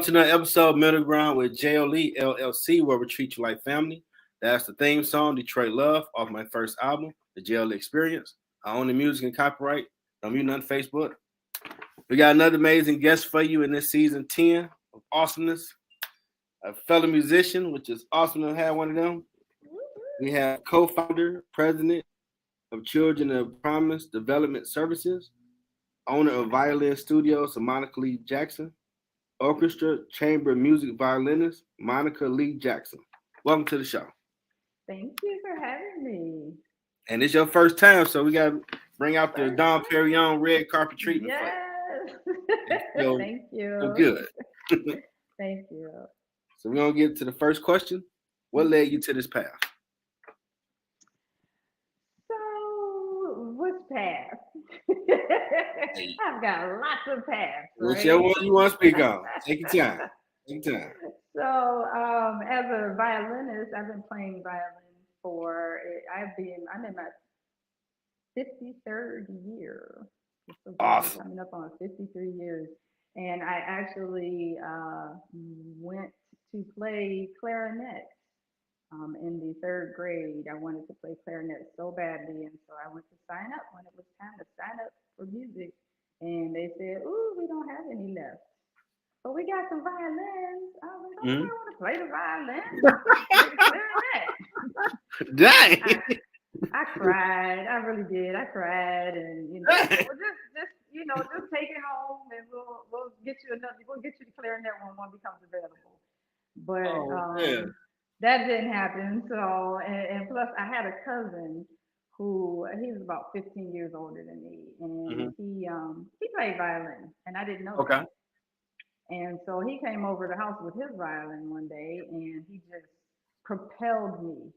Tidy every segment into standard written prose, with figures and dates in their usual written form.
on to another episode of Middle Ground with JLE L.L.C, where we treat you like family. That's the theme song, Detroit Love, off my first album, the JLE Experience. I own the music and copyright. Don't mute nothing Facebook. We got another amazing guest for you in this season 10 of awesomeness. A fellow musician, which is awesome to have one of them. We have co-founder, president of Children of Promise Development Services, owner of Violin Studios, Monica Lee Jackson, Orchestra Chamber Music Violinist, Monica Lee Jackson. Welcome to the show. Thank you for having me. And it's your first time, so we got to bring out the Dom Perignon red carpet treatment. Yes. Thank you. So good. Thank you. So we're going to get to the first question. What led you to this path? So, which path? I've got lots of paths. Right? Whichever one you want to speak on. Take your time. Take your time. So, as a violinist, I've been playing violin for, I'm in my 53rd year. Awesome. Coming up on 53 years. And I actually went to play clarinet in the 3rd grade. I wanted to play clarinet so badly, and so I went to sign up when it was time to sign up for music. And they said, "Ooh, we don't have any left, but we got some violins." I was like, "Oh, I want to play the violin, play the clarinet." Dang! I cried. I really did. I cried, and just take it home, and we'll get you the clarinet when one becomes available. But that didn't happen. So, and plus, I had a cousin who he was about 15 years older than me, and he played violin, and I didn't know that. And so he came over the house with his violin one day, and he just propelled me.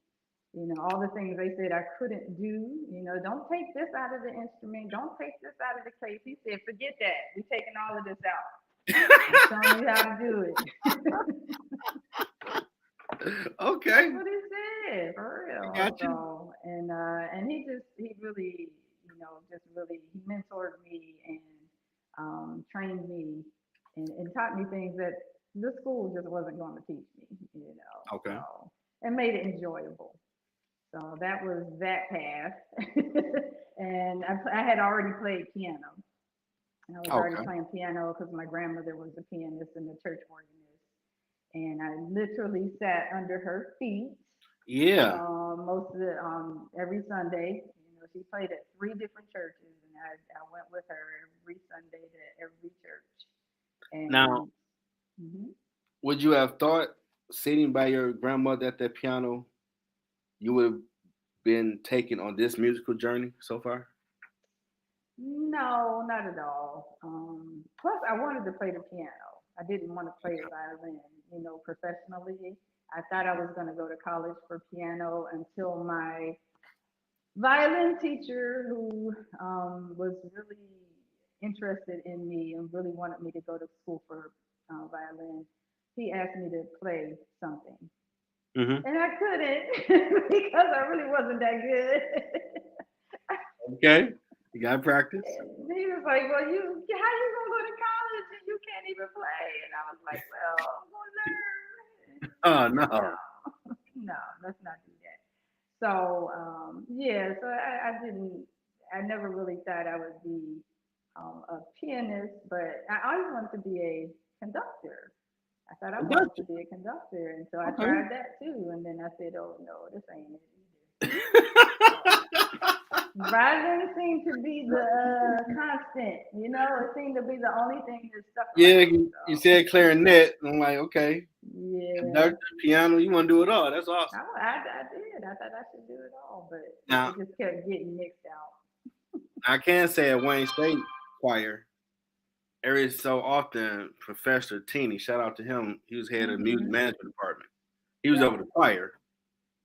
You know, all the things they said I couldn't do. You know, don't take this out of the instrument. Don't take this out of the case. He said, "Forget that. We're taking all of this out. I'm showing you how to do it." Okay. That's what he said, for real. Gotcha. So, and he really, he mentored me and trained me and taught me things that the school just wasn't going to teach me. You know. Okay. So, and made it enjoyable. So that was that path. And I had already played piano. And I was already playing piano because my grandmother was a pianist and a church organist. And I literally sat under her feet. Yeah. Most of the every Sunday. You know, she played at 3 different churches, and I went with her every Sunday to every church. And, now, would you have thought sitting by your grandmother at that piano, you would have been taken on this musical journey so far? No, not at all. Plus, I wanted to play the piano. I didn't want to play the violin, professionally. I thought I was going to go to college for piano until my violin teacher, who was really interested in me and really wanted me to go to school for violin, he asked me to play something. And I couldn't because I really wasn't that good. Okay. You got to practice. And he was like, "Well, how you going to go to college and you can't even play?" And I was like, "Well, I'm going to learn." Oh, no. No, let's not do that. So, so I never really thought I would be a pianist, but I always wanted to be a conductor. I thought I wanted to be a conductor, and so I tried that too. And then I said, "Oh no, this ain't it either." Violin seemed to be the constant, it seemed to be the only thing that stuck. Yeah, you said clarinet, and I'm like, okay. Yeah. Conductor, piano, you want to do it all. That's awesome. I did. I thought I should do it all, but now, it just kept getting mixed out. I can say at Wayne State Choir, every so often, Professor Teeny, shout out to him, he was head of the music management department. He was over the choir.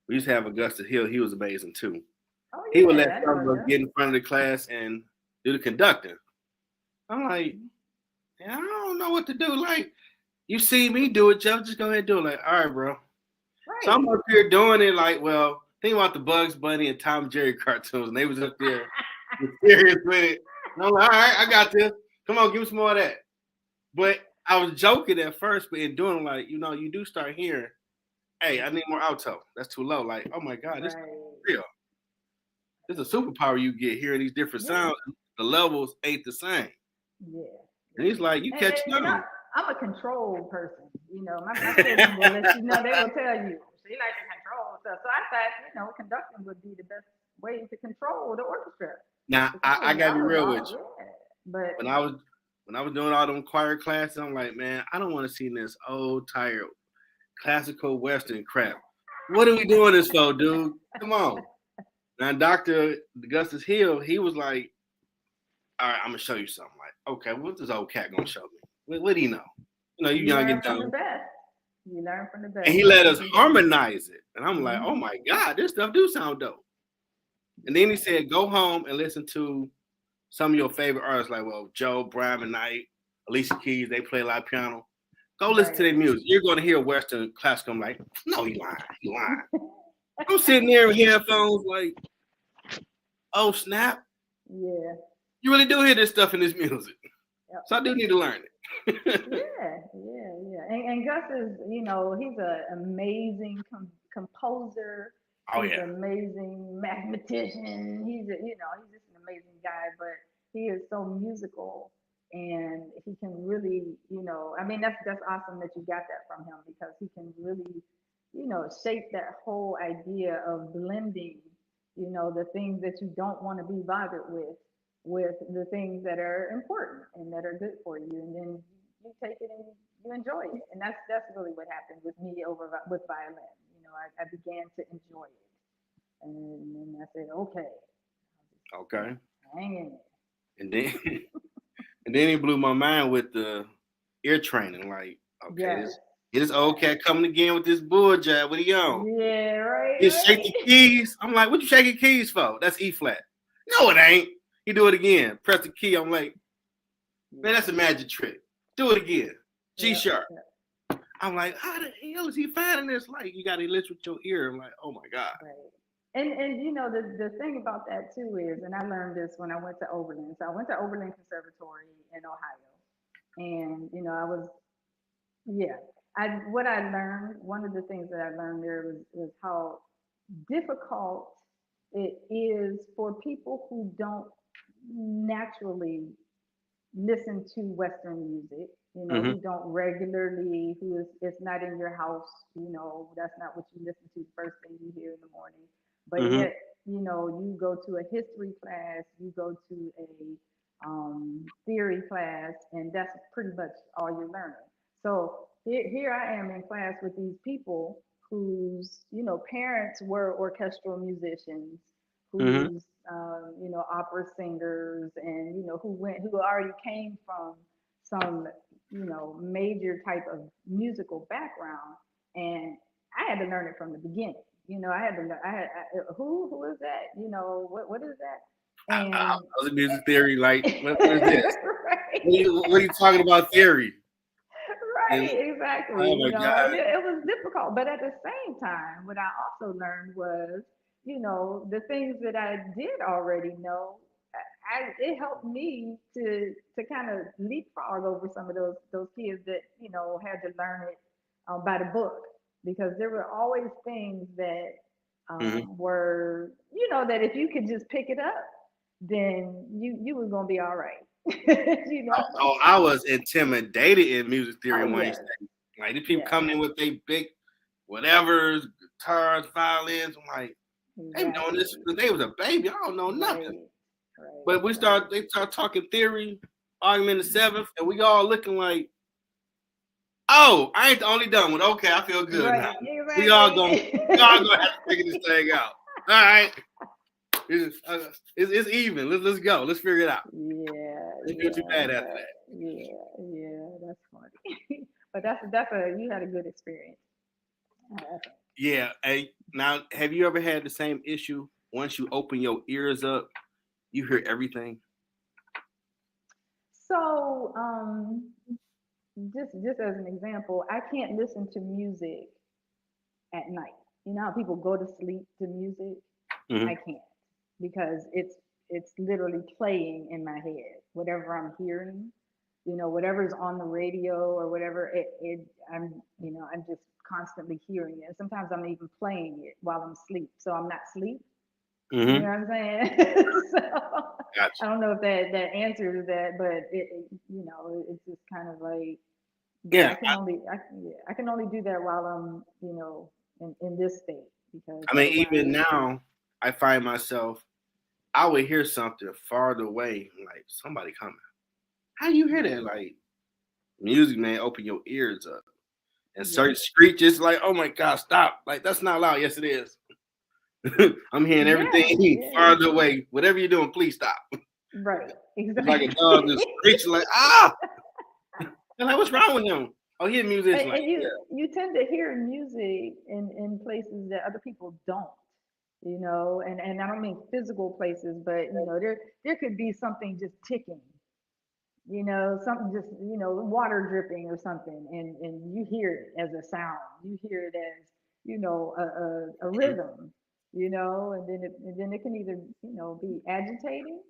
We used to have Augustus Hill. He was amazing too. Oh, yeah, he would let some of us get in front of the class and do the conducting. I'm like, I don't know what to do. Like, you see me do it, Joe, just go ahead and do it. Like, all right, bro. Right. So I'm up here doing it like, well, think about the Bugs Bunny and Tom and Jerry cartoons, and they was up there serious with it. And I'm like, all right, I got this. Come on, give me some more of that. But I was joking at first, but in doing like, you do start hearing, hey, I need more alto. That's too low. Like, oh my God, this is Right. real. This is a superpower you get hearing these different Yeah. sounds. The levels ain't the same. Yeah. And he's like, you And, catch and on. I'm a control person. My children will let you know. They will tell you she like to control stuff. So I thought, conducting would be the best way to control the orchestra. Now Because I gotta be I was real with all, you. yeah. But When I was when I was doing all them choir classes, I'm like, man, I don't want to see this old tired classical Western crap. What are we doing this for, dude? Come on. Now Dr. Augustus Hill, he was like, all right, I'm gonna show you something. Like, okay, what's this old cat gonna show me? What do you know? You you young learn and from the dumb. best. You learn from the And best. he And let that's us what he did. harmonize it. And I'm like, oh Mm-hmm. my God, this stuff do sound dope. And then he said, go home and listen to some of your favorite artists, like, well, Joe, Brian McKnight, Alicia Keys, they play a lot of piano. Go listen to Right. their music. You're going to hear Western classical. I'm like, no, he lying. He lying. I'm sitting there with headphones like, oh, snap. Yeah. You really do hear this stuff in this music. Yep. So I do need to learn it. Yeah. And Gus is, he's an amazing composer. Oh, He's yeah. an amazing mathematician. He's just an amazing guy. But he is so musical, and he can really, I mean, that's awesome that you got that from him because he can really, shape that whole idea of blending, the things that you don't want to be bothered with the things that are important and that are good for you, and then you take it and you enjoy it. And that's really what happened with me with violin. I began to enjoy it, and then I said, okay, Okay. hang in there. And then and then he blew my mind with the ear training. Like, okay, Yes, this old yes, cat coming again with this bull jab. What he on? yeah, right, Just shake the right. keys. I'm like, what you shaking keys for? That's E flat. No, it ain't. He do it again. Press the key. I'm like, man, that's a magic trick. Do it again. G Yeah, sharp. yeah, I'm like, how the hell is he finding this? Like, you got to listen with your ear. I'm like, oh my god. right. And the thing about that too is, and I learned this when I went to Oberlin. So I went to Oberlin Conservatory in Ohio, and I was, yeah. What I learned, one of the things that I learned there was how difficult it is for people who don't naturally listen to Western music, Mm-hmm. who don't regularly, who is it's not in your house, that's not what you listen to the first thing you hear in the morning. But Mm-hmm. yet, you go to a history class, you go to a theory class, and that's pretty much all you're learning. So here I am in class with these people whose, parents were orchestral musicians, Mm-hmm. whose opera singers, and who already came from some major type of musical background, and I had to learn it from the beginning. I had to learn. Who is that? What is that? I And was in music theory. Like, what is this? right, What are you talking about theory? And right, exactly. oh my And god. it was difficult, but at the same time, what I also learned was, the things that I did already know. It helped me to kind of leapfrog over some of those kids that had to learn it by the book, because there were always things that Mm-hmm. were, that if you could just pick it up, then you was gonna be all right. you know. Oh, I was intimidated in music theory Oh in Wayne yes, State. Like these people yes, coming in with they big whatevers, guitars, violins. I'm like, they been doing this exactly. since they was a baby. I don't know nothing. Right, right, But right. they start talking theory, argument the seventh, and we all looking like, oh, I ain't the only dumb one. Okay, I feel good now. Right, We all gonna exactly. we all gonna have to figure this thing out. All right, it's even. Let's go. Let's figure it out. Yeah, Ain't feel too yeah, bad after but that. yeah, that's funny. But that's you had a good experience. I think. Yeah. Hey, now, have you ever had the same issue? Once you open your ears up, you hear everything. So, just as an example, I can't listen to music at night. You know how people go to sleep to music? I Mm-hmm. can't, because it's literally playing in my head, whatever I'm hearing. whatever's on the radio or whatever, I'm, I'm just constantly hearing it. Sometimes I'm even playing it while I'm asleep, so I'm not asleep. You know Mm-hmm. what I'm saying? So Gotcha. I don't know if that answers that, but it's just kind of like. But Yeah. I can only do that while I'm in this state because I mean, even otherwise. now, I find myself, I would hear something farther away, like somebody coming. How do you hear that? Right. Like music, man, open your ears up. And certain Yes. screeches, like, oh my God, stop. Like, that's not loud. Yes, it is. I'm hearing Yeah. everything Yeah. farther away. Whatever you're doing, please stop. Right. It's like a Exactly. dog just screeching, like, ah. And like, what's wrong with him? Oh, he a and, musician. Like, and you tend to hear music in places that other people don't. And I don't mean physical places, but there could be something just ticking, something just, water dripping or something, and you hear it as a sound. You hear it as, a rhythm, and then it can either, be agitating,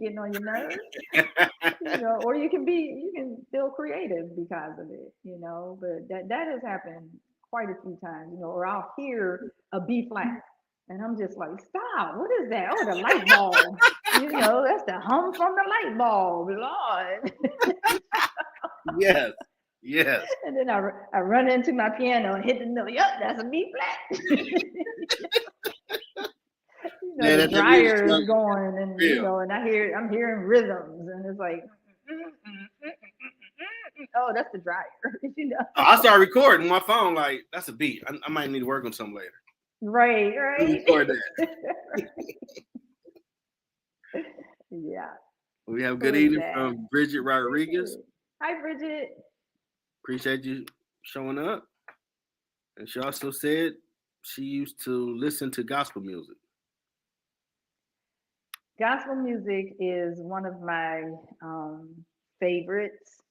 getting on your nerves, yeah. or you can feel creative because of it, but that has happened quite a few times, or I'll hear a B flat and I'm just like, stop, what is that? Oh, the light bulb. That's the hum from the light bulb, Lord. Yes. Yes. And then I run into my piano and hit the note. Yep, that's a B flat. Yeah, The that music dryer sounds is going, and real. and I'm hearing rhythms, and it's like, oh, that's the dryer. I started recording my phone, like, that's a beat. I might need to work on something later. Right, Let me right. record that. Yeah. We have Who good is evening that? from Bridget Rodriguez. Bridget. Hi, Bridget. Appreciate you showing up. And she also said she used to listen to gospel music. Gospel music is one of my um, favorites.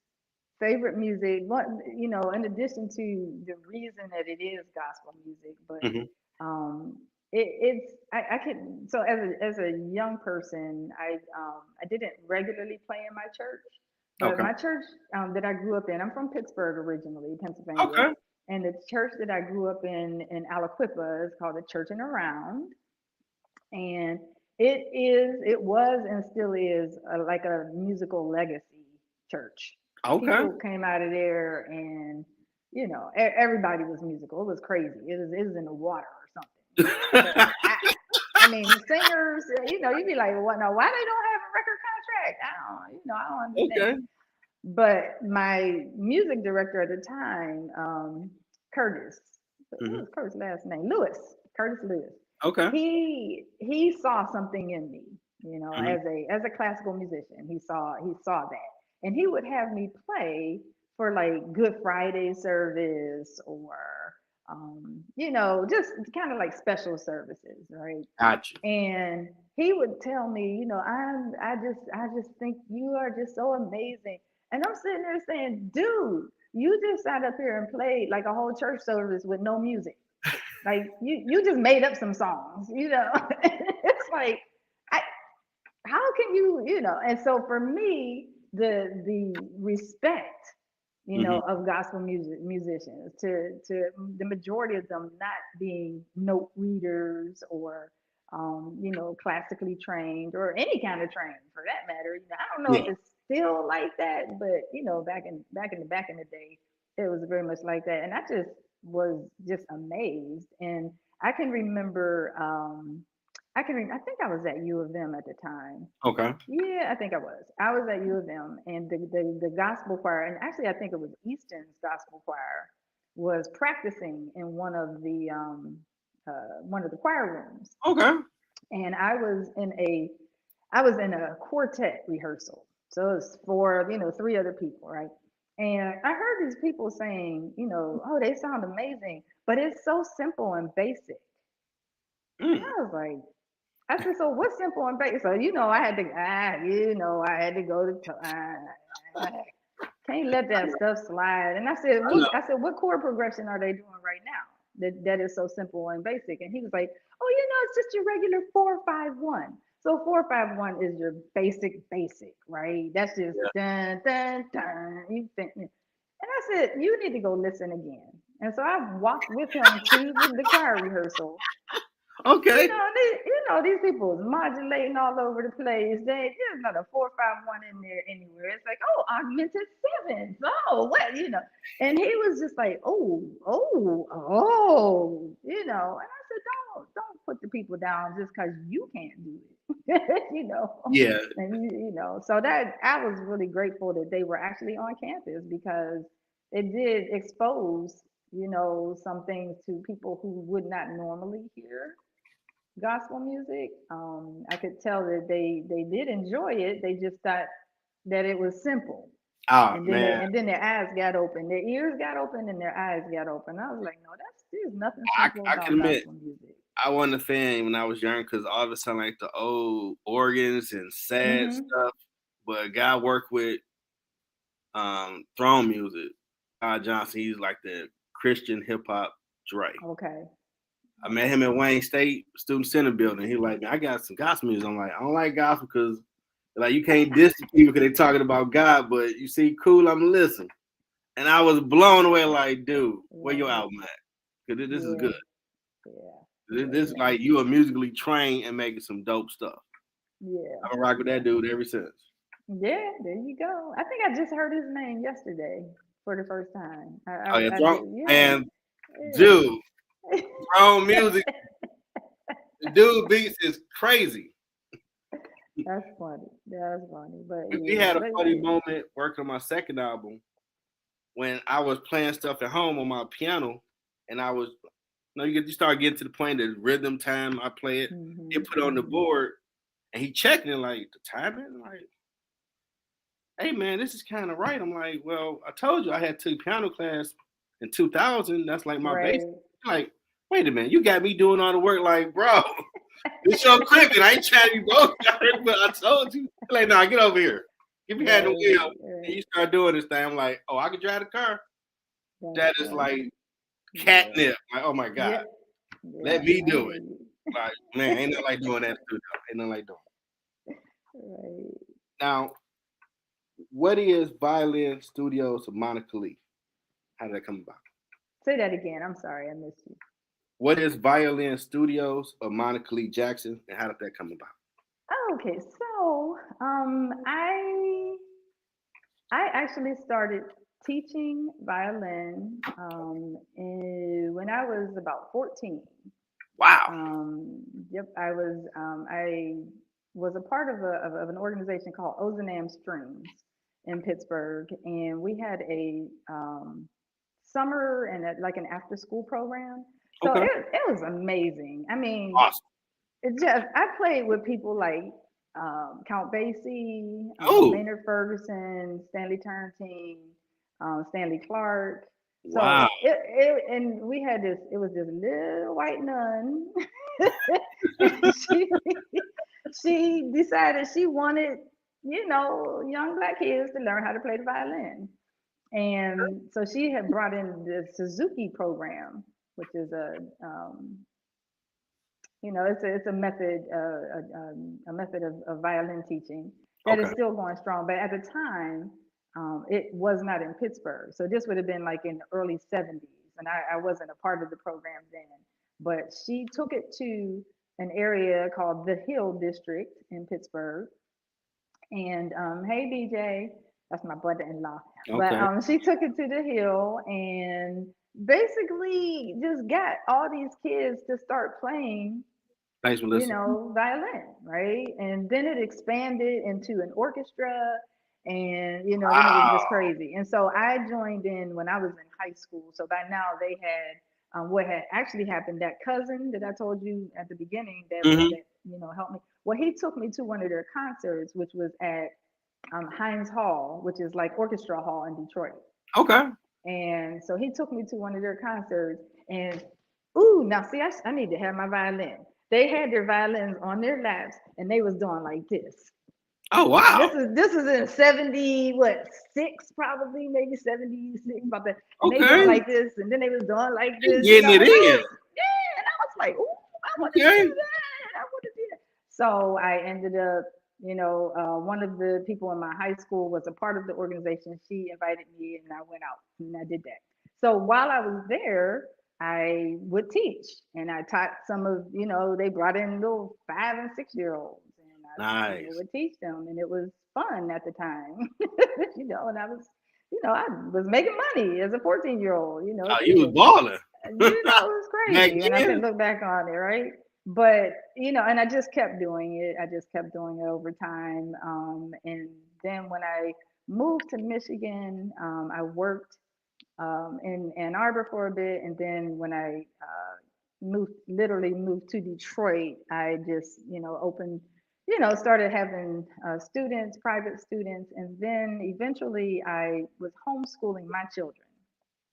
Favorite music. In addition to the reason that it is gospel music, but Hmm. it's I can. So as a young person, I didn't regularly play in my church, but Okay. my church that I grew up in. I'm from Pittsburgh originally, Pennsylvania, Okay. and the church that I grew up in Aliquippa is called the Church and Around, and it was and still is like a musical legacy church. Okay. People came out of there, and everybody was musical. It was crazy. It was in the water or something, because I mean, the singers, you'd be like, well, no, why they don't have a record contract? I don't understand. Okay. But my music director at the time, Curtis, what Hmm. was Curtis' last name? Lewis, Curtis Lewis. Okay. He saw something in me, Hmm. as a classical musician. He saw that, and he would have me play for like Good Friday service, or just kind of like special services, right? Gotcha. And he would tell me, I just think you are just so amazing. And I'm sitting there saying, dude, you just sat up here and played like a whole church service with no music. Like you just made up some songs. It's like, I, how can and so for me, the respect, Hmm. of gospel musicians, to the majority of them not being note readers, or classically trained, or any kind of training for that matter. I don't know Yeah. if it's still like that, but back in the day, it was very much like that, and I just was just amazed. And I can remember, I think I was at U of M at the time. Okay. Yeah, I think I was. I was at U of M, and the gospel choir, and actually I think it was Easton's gospel choir, was practicing in one of the choir rooms, Okay. and I was in a quartet rehearsal. So it was for, three other people, right? And I heard these people saying, oh, they sound amazing, but it's so simple and basic. And Mm. I was like, I said, so what's simple and basic? So I had to go to. Can't let that stuff slide. And I said, I know. what chord progression are they doing right now that is so simple and basic? And he was like, oh, it's just your regular 4-5-1. So 4-5-1 is your basic, right? That's just dun dun dun. You think, and I said, you need to go listen again. And so I walked with him to the choir rehearsal. Okay. These people is modulating all over the place. There's not a 4-5-1 in there anywhere. It's like, oh, augmented sevenths. Oh, what, And he was just like, And I said, don't put the people down just because you can't do it, Yeah. And so that I was really grateful that they were actually on campus because it did expose, some things to people who would not normally hear gospel music. I could tell that they did enjoy it. They just thought that it was simple, Oh and then man, their eyes got open, their ears got open, and their eyes got open. I was like, no, there's nothing simple I about can admit gospel music. I wasn't a fan when I was young because all of a sudden like the old organs and sad Hmm. stuff. But God worked with throne music. Johnson, he's like the Christian hip hop Dre. Okay. I met him at Wayne State Student Center building. He like, man, I got some gospel music. I'm like, I don't like gospel because like you can't diss the people because they talking about God, but you see, cool, I'm listening. And I was blown away, like, dude, where your album at? Because this is Yeah. good. Yeah. This like you are musically trained and making some dope stuff. Yeah. I've been rocking with that dude ever since. Yeah. There you go. I think I just heard his name yesterday for the first time. Oh yeah, I throne did. Yeah. and dude, throne music. The dude beats is crazy. That's funny. That's funny. But We yeah. had a But funny moment working on my second album when I was playing stuff at home on my piano, and I was, you start getting to the point that rhythm time. I play it, mm-hmm, it put on the mm-hmm. board, and he checking it like the timing, like, hey man, this is kind of right. I'm like, well, I told you I had took piano class in 2000. That's like my base. Right. Like, wait a minute, you got me doing all the work. Like, bro, it's your cricket. I ain't trying to be both, but I told you. Like, nah, get over here. Give me hand the wheel, and you start doing this thing. I'm like, oh, I can drive the car. That is like catnip. Like, oh my god, let me do it. Like, man, ain't nothing like doing that too. Ain't nothing like doing it. Right. Now, what is Violin Studios of Monica Lee? How did that come about? Say that again. I'm sorry, I missed you. What is Violin Studios of Monica Lee Jackson, and how did that come about? Okay, so I actually started teaching violin when I was about 14. Wow. Yep, I was a part of an organization called Ozanam Strings in Pittsburgh, and we had a summer and like an after school program. So Okay. it was amazing. I mean, Awesome. it just I played with people like Count Basie, Oh, Maynard Ferguson, Stanley Turrentine, Stanley Clark. So wow. and we had this. It was this little white nun. she she decided she wanted young black kids to learn how to play the violin, and so she had brought in the Suzuki program, which is it's a method, a method of violin teaching that is Okay. still going strong. But at the time, it was not in Pittsburgh. So this would have been like in the early 70s. And I wasn't a part of the program then. But she took it to an area called the Hill District in Pittsburgh. And hey, BJ, that's my brother-in-law. But Okay. she took it to the Hill and basically just got all these kids to start playing Thanks for listening. violin, right? And then it expanded into an orchestra, and then it was Wow. just crazy. And so I joined in when I was in high school. So by now they had what had actually happened. That cousin that I told you at the beginning Mm-hmm. that helped me. Well, he took me to one of their concerts, which was at Heinz Hall, which is like Orchestral Hall in Detroit. Okay. And so he took me to one of their concerts, and ooh, now see, I need to have my violin. They had their violins on their laps, and they was doing like this. Oh wow. This is in 76 probably, maybe 76 about that. And they doing Okay. like this, and then they was doing like this. Getting it in. Yeah, and I was like, ooh, I want to do Okay. that. I want to do that. So I ended up, one of the people in my high school was a part of the organization. She invited me and I went out and I did that. So while I was there, I would teach and I taught some of, they brought in little 5 and 6 year olds and I, Nice. would teach them and it was fun at the time, and I was making money as a 14-year-old, Oh, you was teaching. balling. It was Back crazy. And I then? could look back on it, right? But, and I just kept doing it. I just kept doing it over time. And then when I moved to Michigan, I worked in Ann Arbor for a bit. And then when I literally moved to Detroit, I just, opened, started having students, private students. And then eventually I was homeschooling my children.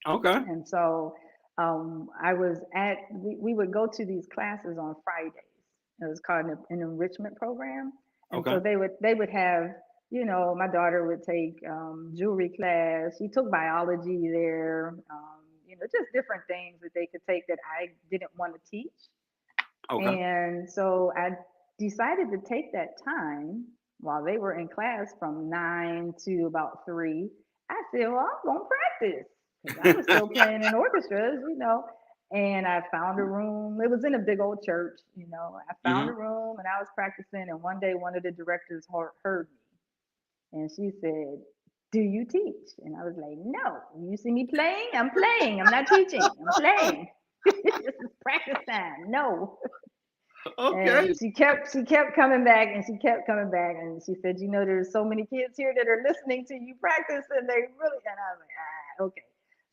Okay. And so we would go to these classes on Fridays. It was called an enrichment program. And Okay. so they would have, my daughter would take jewelry class. She took biology there, just different things that they could take that I didn't want to teach. Okay. And so I decided to take that time while they were in class from 9 to about 3. I said, well, I'm going to practice because I was still playing in orchestras, And I found a room. It was in a big old church, I found Hmm. a room and I was practicing. And one day, one of the directors heard me and she said, do you teach? And I was like, no. You see me playing? I'm playing. I'm not teaching. I'm playing. This is practice time. No. Okay. And she kept coming back and she kept coming back and she said, there's so many kids here that are listening to you practice and they really, and I was like, okay.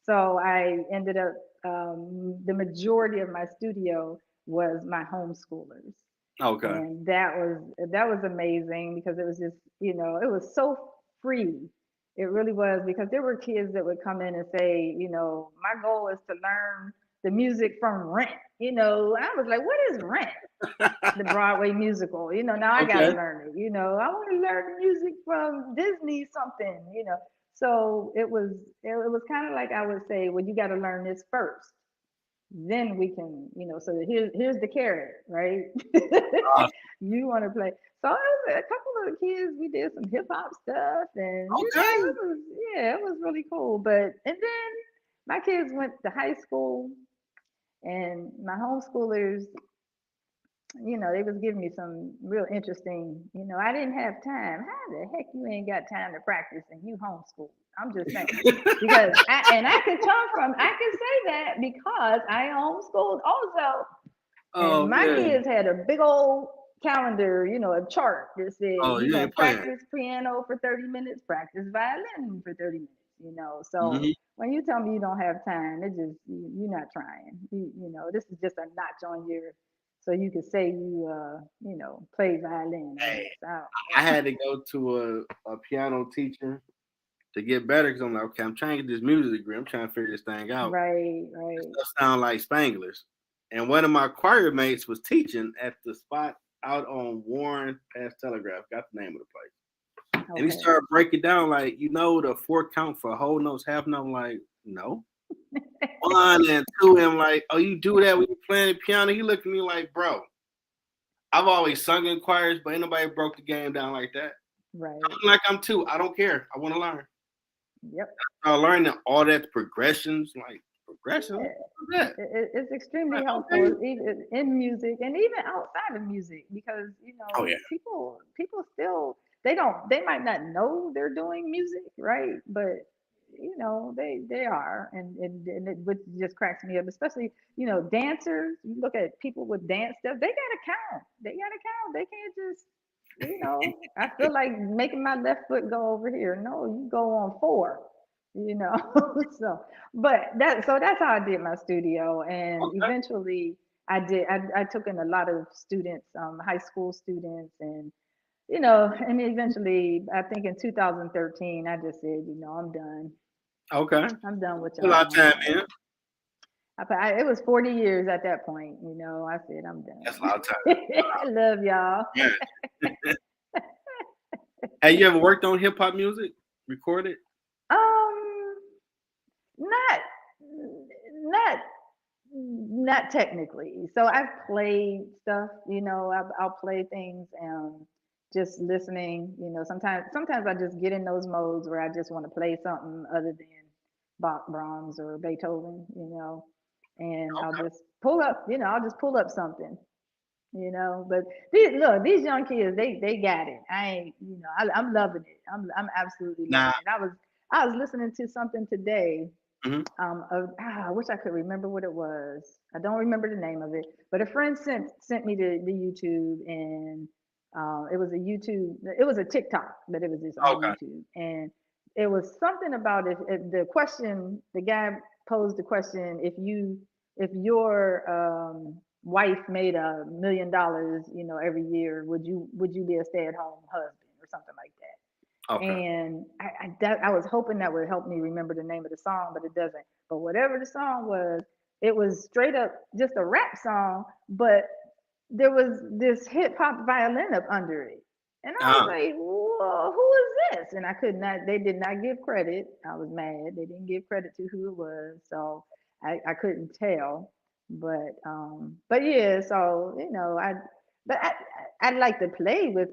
So I ended up, the majority of my studio was my homeschoolers. Okay. And that was amazing because it was just, it was so free. It really was because there were kids that would come in and say, my goal is to learn the music from Rent. I was like, what is Rent? The Broadway musical. Now I got to Okay. learn it. I want to learn the music from Disney something. So it was kind of like I would say, well, you got to learn this first. Then we can, so here's the carrot, right? You want to play. So it was a couple of the kids, we did some hip hop stuff and Okay. it was really cool. But and then my kids went to high school and my homeschoolers, they was giving me some real interesting, I didn't have time. How the heck you ain't got time to practice and you homeschool? I'm just saying. Because I could say that because I homeschooled also. And Oh my man. kids had a big old calendar, a chart that said, Oh, you're you going to ain't playing. practice piano for 30 minutes, practice violin for 30 minutes. So Hmm. when you tell me you don't have time, it just, you're not trying. This is just a notch on your, so you could say play violin, I Hey, guess. I don't I know. had to go to a piano teacher to get better because I'm like, okay, I'm trying to get this music degree. I'm trying to figure this thing out. Right, This right. stuff sound like Spanglish. And one of my choir mates was teaching at the spot out on Warren past Telegraph. Got the name of the place. And he Okay. started breaking down like, the 4 count for whole notes, half note. I'm like, no. 1 and 2. And I'm like, oh, you do that when you're playing the piano? He looked at me like, bro, I've always sung in choirs, but ain't nobody broke the game down like that. Right. I'm like, I'm 2. I don't care. I want to learn. Yep. I learned all that progressions, like progression. Yeah. What's that? It's extremely Like, helpful okay. even in music and even outside of music because Oh yeah. people still they might not know they're doing music, right, but they are, and it which just cracks me up, especially dancers. You look at people with dance stuff, they gotta count, they can't just I feel like making my left foot go over here. No, you go on 4, you know. So, that's how I did my studio, and Okay. eventually I took in a lot of students, high school students, and and eventually I think in 2013 I just said, I'm done. Okay. I'm done with A lot of y'all. time in. It was 40 years at that point. I said I'm That's a done. lot of time. I love y'all. Yeah. Have you ever worked on hip hop music? Recorded? Um, not not Not technically. So I've played stuff, I'll play things and just listening, sometimes I just get in those modes where I just want to play something other than Bach, Brahms, or Beethoven, and I'll just pull up something, but these young kids, they got it. I ain't, I'm loving it. I'm absolutely Now, loving it. I was listening to something today. mhm. I wish I could remember what it was. I don't remember the name of it, but a friend sent me the YouTube, and it was a TikTok, but it was just on Okay. YouTube, and it was something about if the question, the guy posed the question, if your wife made $1 million, every year, would you be a stay-at-home husband or something like that? Okay. And I was hoping that would help me remember the name of the song, but it doesn't. But whatever the song was, it was straight up just a rap song, but there was this hip hop violin up under it. And I was Uh, like, whoa, who is this? And I could not, they did not give credit. I was mad. They didn't give credit to who it was. So I couldn't tell. But yeah, so, but I'd like to play with,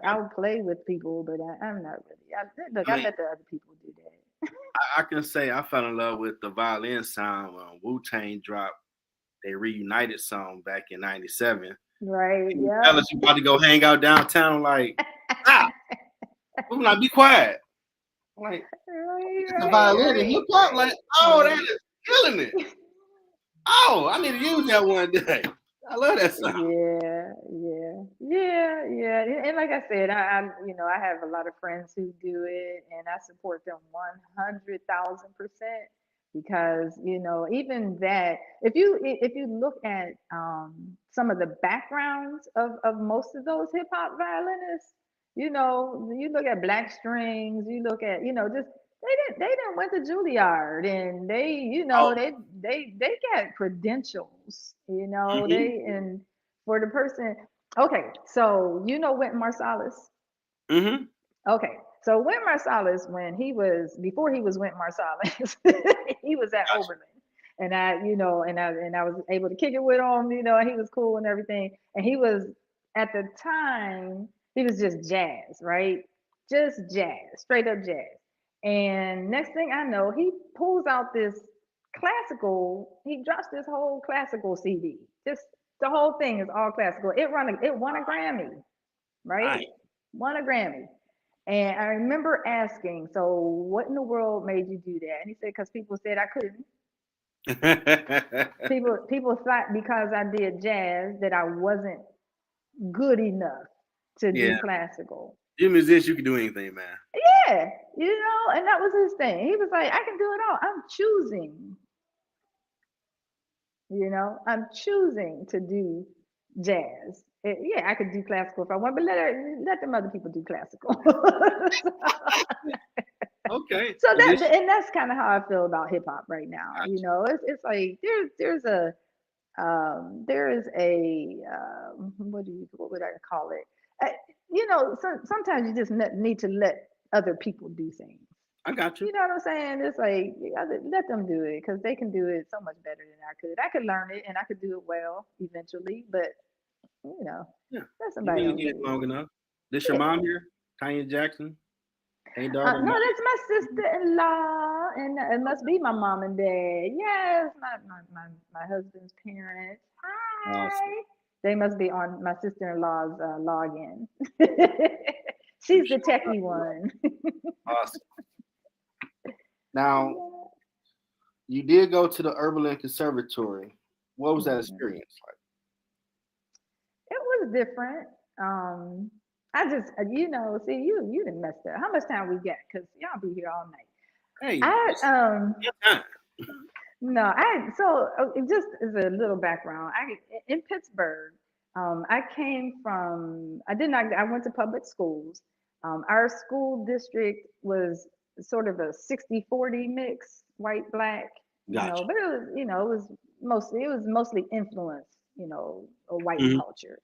I'll play with people, but I'm not really. Look, I I mean, let the other people do that. I can say I fell in love with the violin sound when Wu Tang dropped their reunited song back in '97. Right. Yep. Fellas, you about to go hang out downtown? Like, ah, we're not be quiet. Like, Right, it's a violin and right, hip hop. Like, oh, that right, is killing it. Oh, I need to use that one day. I love that sound. yeah, yeah, yeah, yeah. And like I said, I have a lot of friends who do it, and I support them 100,000%, because even that, if you look at some of the backgrounds of most of those hip hop violinists, you look at Black Strings, you look at just they didn't went to Juilliard, and Oh, they got credentials, mm-hmm, they and for the person. Okay, so Wynton Marsalis. mm-hmm. Okay, so Wynton Marsalis, before he was Wynton Marsalis, he was at Gotcha. Oberlin, and I was able to kick it with him, and he was cool and everything, and he was at the time he was just jazz, right? Just jazz, straight up jazz. And next thing I know, he pulls out this classical. He drops this whole classical CD. Just the whole thing is all classical. It won a Grammy, right? Nice. Won a Grammy. And I remember asking, so what in the world made you do that? And he said, because people said I couldn't. People thought because I did jazz that I wasn't good enough to do Yeah, classical. you're a musician. You can do anything, man. Yeah, and that was his thing. He was like, I can do it all. I'm choosing to do jazz. Yeah, I could do classical if I want, but let them other people do classical. Okay, So musician. that's kind of how I feel about hip hop right now. Gotcha. It's like there is a what would I call it? Sometimes you just need to let other people do things. I got you. You know what I'm saying? It's like you gotta let them do it, because they can do it so much better than I could. I could learn it and I could do it well eventually, but you know, Yeah, let you've somebody been else again do long enough. This it. your Yeah. mom here, Tanya Jackson? Hey, daughter, No, mom. that's my sister-in-law, and it must be my mom and dad. Yes, my husband's parents. Awesome. Hi. They must be on my sister-in-law's login. I'm She's the showing up. techie one. Awesome. Now, you did go to the Urban Conservatory. What was that Mhm. experience It was different. I just, see, you didn't messed up. How much time we got? Cause y'all be here all night. like? Hey, I it's your time. No, just as a little background, in Pittsburgh, I came from. I did not. I went to public schools. Our school district was sort of a 60-40 mix, white black. Gotcha. But it was mostly influenced, a white Hmm. culture.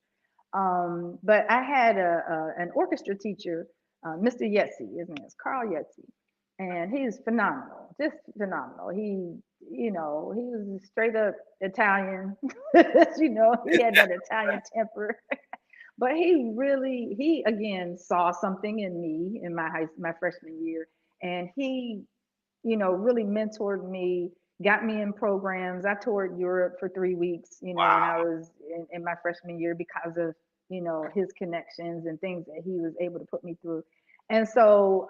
But I had an orchestra teacher, Mr. Yetzi. His name is Carl Yetzi, and he's phenomenal, just phenomenal. he was straight up Italian. He had that Italian temper. But he again saw something in me in my freshman year, and he really mentored me, got me in programs. I toured Europe for 3 weeks, when I Wow. was in my freshman year because of, his connections and things that he was able to put me through. And so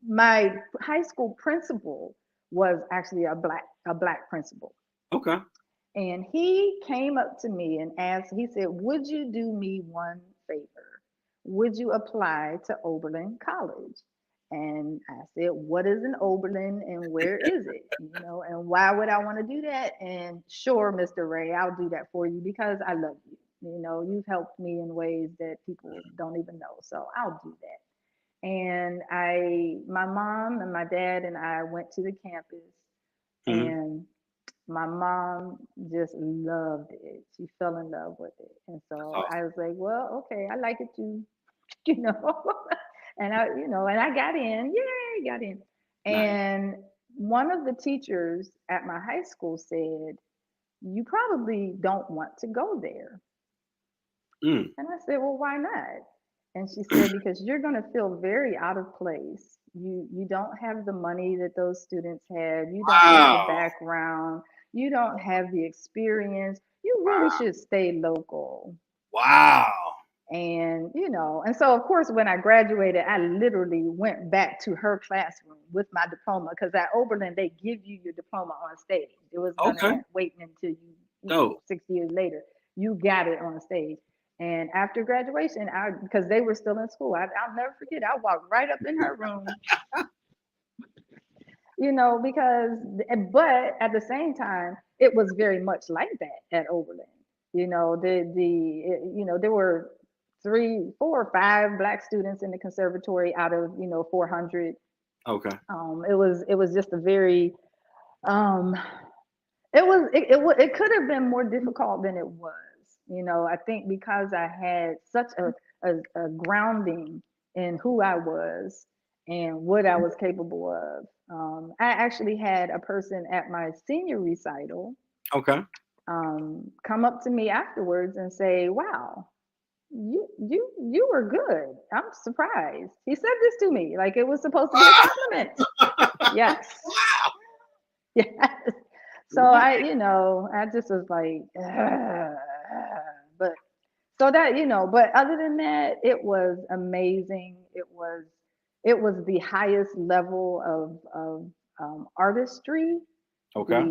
my high school principal was actually a black principal. Okay. And he came up to me and asked, he said, would you do me one favor? Would you apply to Oberlin College? And I said, what is an Oberlin and where is it? And why would I want to do that? And sure, Mr. Ray, I'll do that for you because I love you. You've helped me in ways that people don't even know. So I'll do that. And my mom and my dad and I went to the campus, Mm-hmm. and my mom just loved it. She fell in love with it. And That's so awesome. I was like, well, okay, I like it too, you know. And I got in. Yay, got in. Nice. And one of the teachers at my high school said, you probably don't want to go there. Mm. And I said, well, why not? And she said, because you're going to feel very out of place. You don't have the money that those students have. You don't have the Wow. background. You don't have the experience. You really Wow. should stay local. Wow. And so of course when I graduated, I literally went back to her classroom with my diploma because at Oberlin they give you your diploma on stage. It was none of Okay. that waiting until Dope. 6 years later. You got it on stage. And after graduation, because they were still in school, I'll never forget. I walked right up in her room, because, but at the same time, it was very much like that at Oberlin. There were three, 4 or 5 black students in the conservatory out of 400. Okay. It was just a very um, it could have been more difficult than it was. I think because I had such a grounding in who I was and what I was capable of. I actually had a person at my senior recital Okay. come up to me afterwards and say, "Wow, you were good. I'm surprised." He said this to me like it was supposed to be a Wow. compliment. Yes. Wow. Yes. So Wow. I just was like, "Ugh." But so but other than that, it was amazing. It was the highest level of artistry. Okay.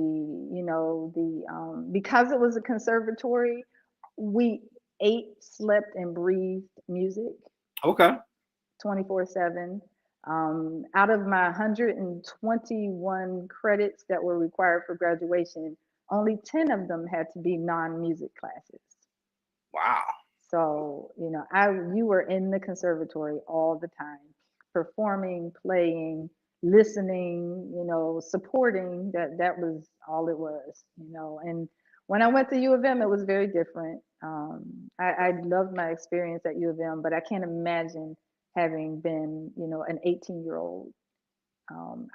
Because it was a conservatory, we ate, slept, and breathed music Okay. 24/7. Out of my 121 credits that were required for graduation, only 10 of them had to be non-music classes. Wow. So, you were in the conservatory all the time, performing, playing, listening, supporting. That was all it was. And when I went to U of M, it was very different. I loved my experience at U of M, but I can't imagine having been, an 18-year-old.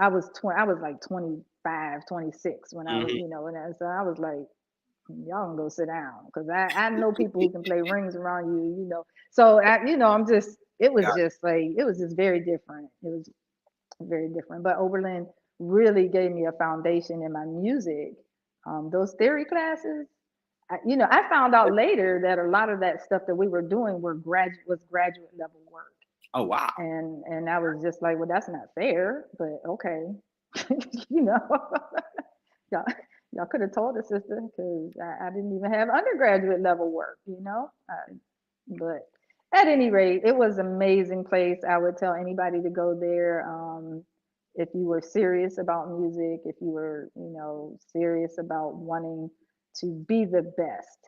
I was like 25, 26 when I was, Hmm. so I was like, y'all can go sit down because I know people who can play rings around you. So Got it was just very different. It was very different. But Oberlin really gave me a foundation in my music. Those theory classes, I found out later that a lot of that stuff that we were doing was graduate level work. Oh wow. And I was just like, well, that's not fair, but okay, you know. y'all, y'all could have told the sister because I didn't even have undergraduate level work. But at any rate, it was an amazing place. I would tell anybody to go there. If you were serious about music, if you were, serious about wanting to be the best,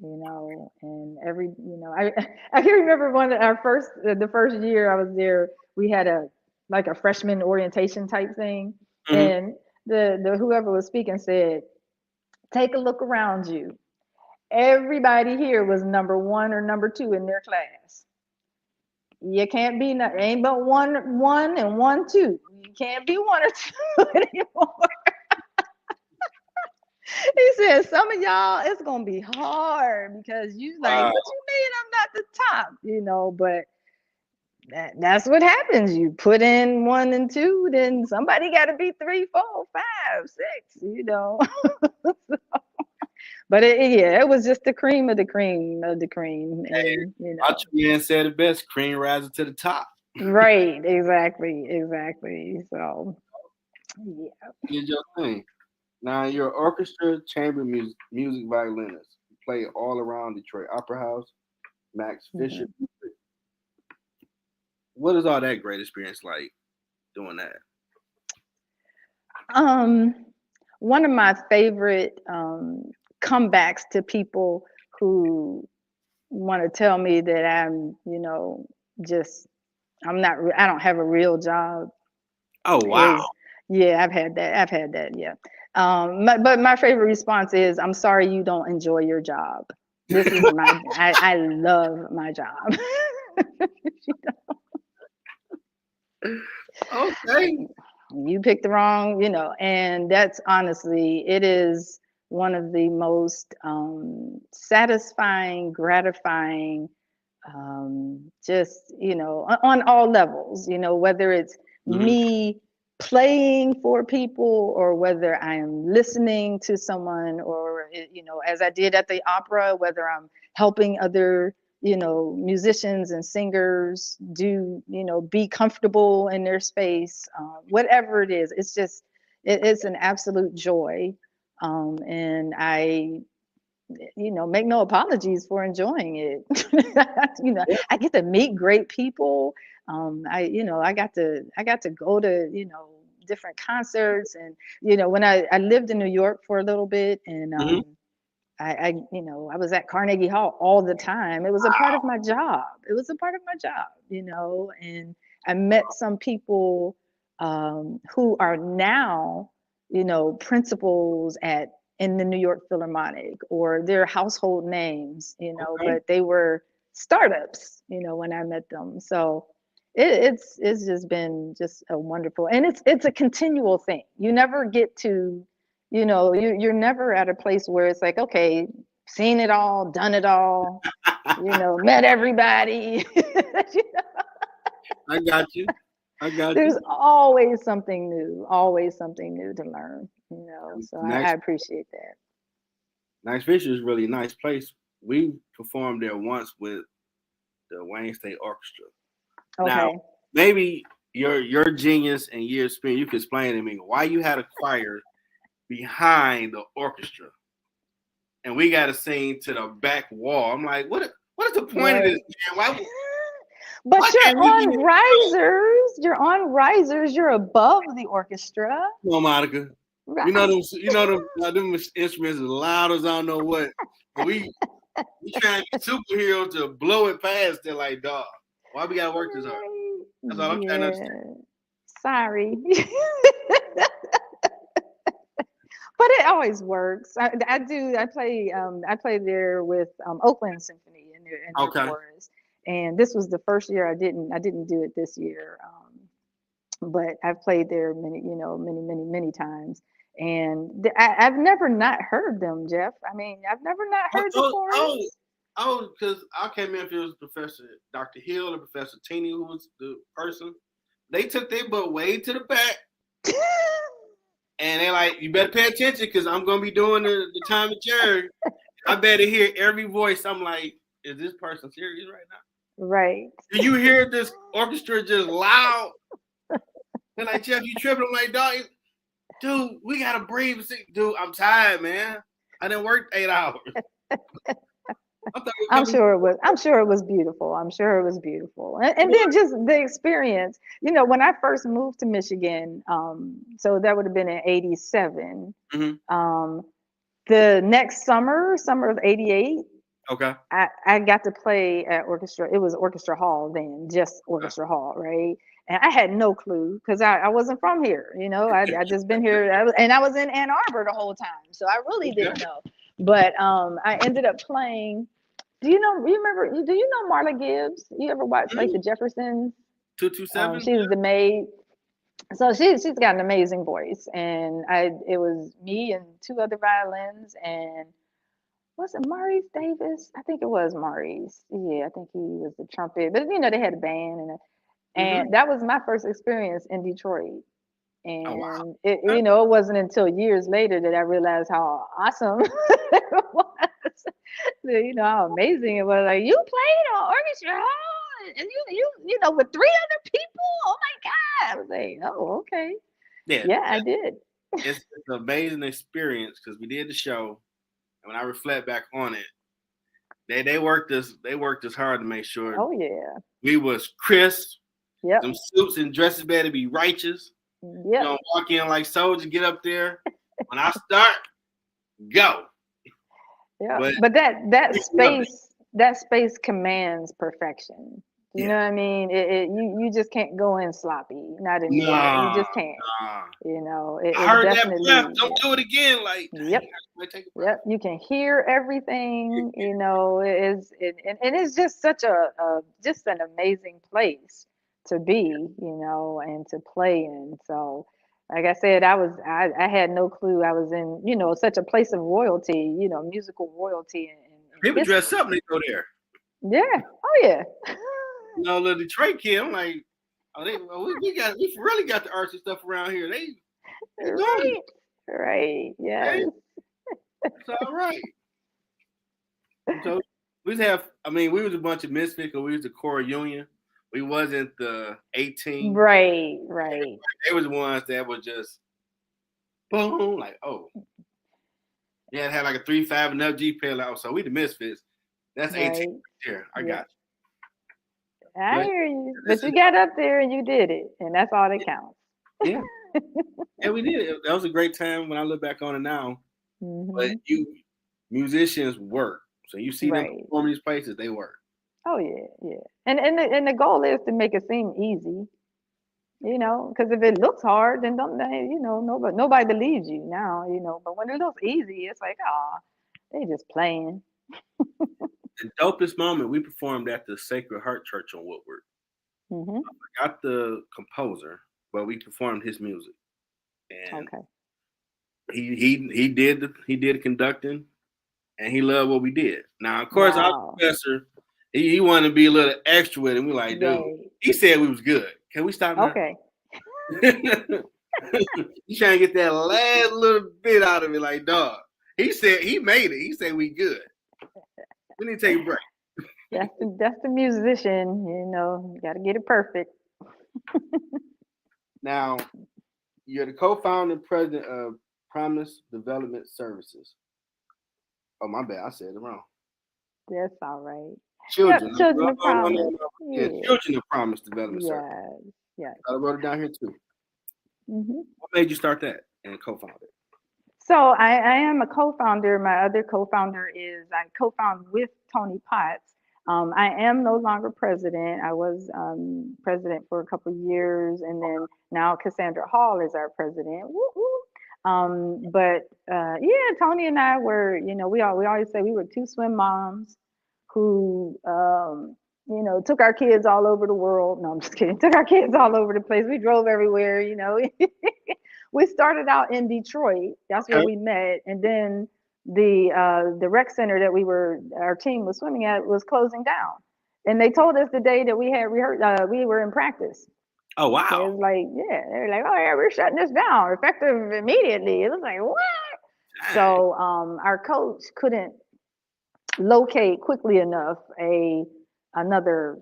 and I I can remember the first year I was there, we had a freshman orientation type thing, Hmm. and the whoever was speaking said, take a look around you. Everybody here was number one or number two in their class. You can't be ain't but one and one two. You can't be one or two anymore. He said, some of y'all, it's gonna be hard because you like, Wow. what you mean I'm not the top, but that's what happens. You put in 1 and 2, then somebody got to be 3, 4, 5, 6. But it was just the cream of the cream of the cream, and Our man said it best: cream rising to the top. right, exactly. So yeah. Did your thing. Now you're an orchestra, chamber music violinist. You play all around Detroit Opera House, Max Fisher. Mm-hmm. What is all that great experience like doing that? One of my favorite comebacks to people who want to tell me that I'm, just I don't have a real job Oh is, wow! yeah, I've had that, yeah. But my favorite response is, I'm sorry you don't enjoy your job. This is I love my job. Okay. You picked the wrong, and that's honestly, it is one of the most satisfying, gratifying, just, on all levels, whether it's Mm-hmm. me playing for people or whether I am listening to someone or, as I did at the opera, whether I'm helping other musicians and singers do, be comfortable in their space, whatever it is, it's just, it's an absolute joy. And I, make no apologies for enjoying it. I get to meet great people. I got to go to, different concerts, and, when I lived in New York for a little bit, and Mm-hmm. I was at Carnegie Hall all the time. It was a part of my job. It was a part of my job, and I met some people who are now, principals in the New York Philharmonic, or they're household names, Okay. but they were startups, when I met them. So it's just been just a wonderful, and it's a continual thing. You never get to, you're never at a place where it's like, okay, seen it all, done it all, met everybody. I got you. I got There's you. always something new to learn, so I Max appreciate that. Max Fisher is really a nice place. We performed there once with the Wayne State Orchestra. Now, Okay. maybe your genius and your experience, you could explain to me why you had a choir behind the orchestra, and we got to sing to the back wall. I'm like, what is the point of this, Right. man? But Why you're can't we be? on risers. You're on risers. You're above the orchestra. Come on, Monica. You know Right. them. You know them instruments as loud as I don't know what. But we trying to be superheroes to blow it past. They're like, dog. Why we gotta work this hard? Right. That's all I'm trying to understand. Yeah. Sorry. But it always works. I do. I play. I play there with Oakland Symphony in their Okay. chorus, and this was the first year I didn't. I didn't do it this year, but I've played there many times, and I've never not heard them, Jeff. I mean, I've never not Oh, heard the oh, oh, chorus. oh, because I came in if it was Professor Dr. Hill or Professor Taney who was the person. They took their butt way to the back, and they like, you better pay attention because I'm gonna be doing the time of Jerry. I better hear every voice. I'm like, is this person serious right now? Right. Do you hear this orchestra just loud? They're like, Jeff, you tripping? I'm like, dog, dude, we gotta breathe. Dude, I'm tired, man. I didn't work 8 hours. I thought we were I'm coming. sure it was. I'm sure it was beautiful. I'm sure it was beautiful. And then What? just the experience. When I first moved to Michigan, so that would have been in '87. Mm-hmm. The next summer of '88, Okay. I got to play at Orchestra. It was Orchestra Hall then, just Okay. Orchestra Hall, right? And I had no clue because I wasn't from here. I just been here. I was in Ann Arbor the whole time, so I really Okay. didn't know. But I ended up playing. Do you know Marla Gibbs? You ever watch like Mm-hmm. the Jeffersons? 227. She's the maid. So she's got an amazing voice, and it was me and two other violins, and was it Maurice Davis? I think it was Maurice. Yeah, I think he was the trumpet. But they had a band, Mm-hmm. and that was my first experience in Detroit. Oh wow. And Okay. it wasn't until years later that I realized how awesome it was. How amazing it was. Like, you played on Orchestral, and with three other people. Oh my God! I was like, oh, okay, Yeah, yeah, I did. it's an amazing experience because we did the show, and when I reflect back on it, they worked us hard to make sure Oh yeah, we was crisp. yep, Them suits and dresses better be righteous. You yep, don't walk in like soldiers, get up there. When I start, go. yep. But But that we love it. space commands perfection. You know Yeah. what I mean? You just can't go in sloppy. Not anymore. You Nah, just can't. nah. I It's heard that breath. definitely, Don't yeah. do it again. Like, dang, Yep. I might take a breath. Yep, you can hear everything. And it's just such just an amazing place to be, and to play in. So, like I said, I had no clue I was in, such a place of royalty, musical royalty and People dress up history. when they go there. Yeah. Oh yeah. Little Detroit kid. I'm like, oh, we really got the arts and stuff around here. They doing it. Right. Right. Okay, Yes. it's all right. So we just have. I mean, we was a bunch of misfits. 'Cause we was the core union. We wasn't the 18. Right. Right. They was the ones that was just boom, like, oh, yeah, it had like a 3.5 and up G pedal out. So we the misfits. That's 18 Right. here. I Yeah. got you. I But hear you. But this you is got up there and you did it, and that's all that counts. yeah, yeah, we did. That was a great time when I look back on it now. But Hmm. you musicians work. So you see them Right. perform these places, they work. Oh yeah, yeah. And the goal is to make it seem easy, because if it looks hard, then don't they, nobody believes you now. But when it looks easy, it's like, ah, they just playing. The dopest moment we performed at the Sacred Heart Church on Woodward. Hmm. I got the composer, but we performed his music. And Okay. he did the conducting and he loved what we did. Now, of course, our Wow. professor, he wanted to be a little extra with it. We like, dude, Right. he said we was good. Can we stop now? Okay. You trying to get that last little bit out of it, like, dog. He said he made it. He said we good. We need to take a break. That's the musician. You got to get it perfect. Now, you're the co-founder and president of Promise Development Services. Oh, my bad. I said it wrong. That's all right. Yep. Children. Children No, of no, no, no, Promise. no. Yeah, Yeah. Children of Promise Development Services. Yes. Yes. I wrote it down here too. Hmm. What made you start that and co-found it? So I am a co-founder. My other co-founder is I co-found with Tony Potts. I am no longer president. I was president for a couple of years, and then now Cassandra Hall is our president. Woo woo. But yeah, Tony and I were, we always say we were two swim moms who, took our kids all over the world. No, I'm just kidding. Took our kids all over the place. We drove everywhere. We started out in Detroit. That's where Okay. we met, and then the rec center that our team was swimming at was closing down, and they told us the day that we had rehearsed. We were in practice. Oh They wow. was like, yeah, they were like, oh yeah, we're shutting this down effective immediately. It was like what? Dang. So our coach couldn't locate quickly enough a another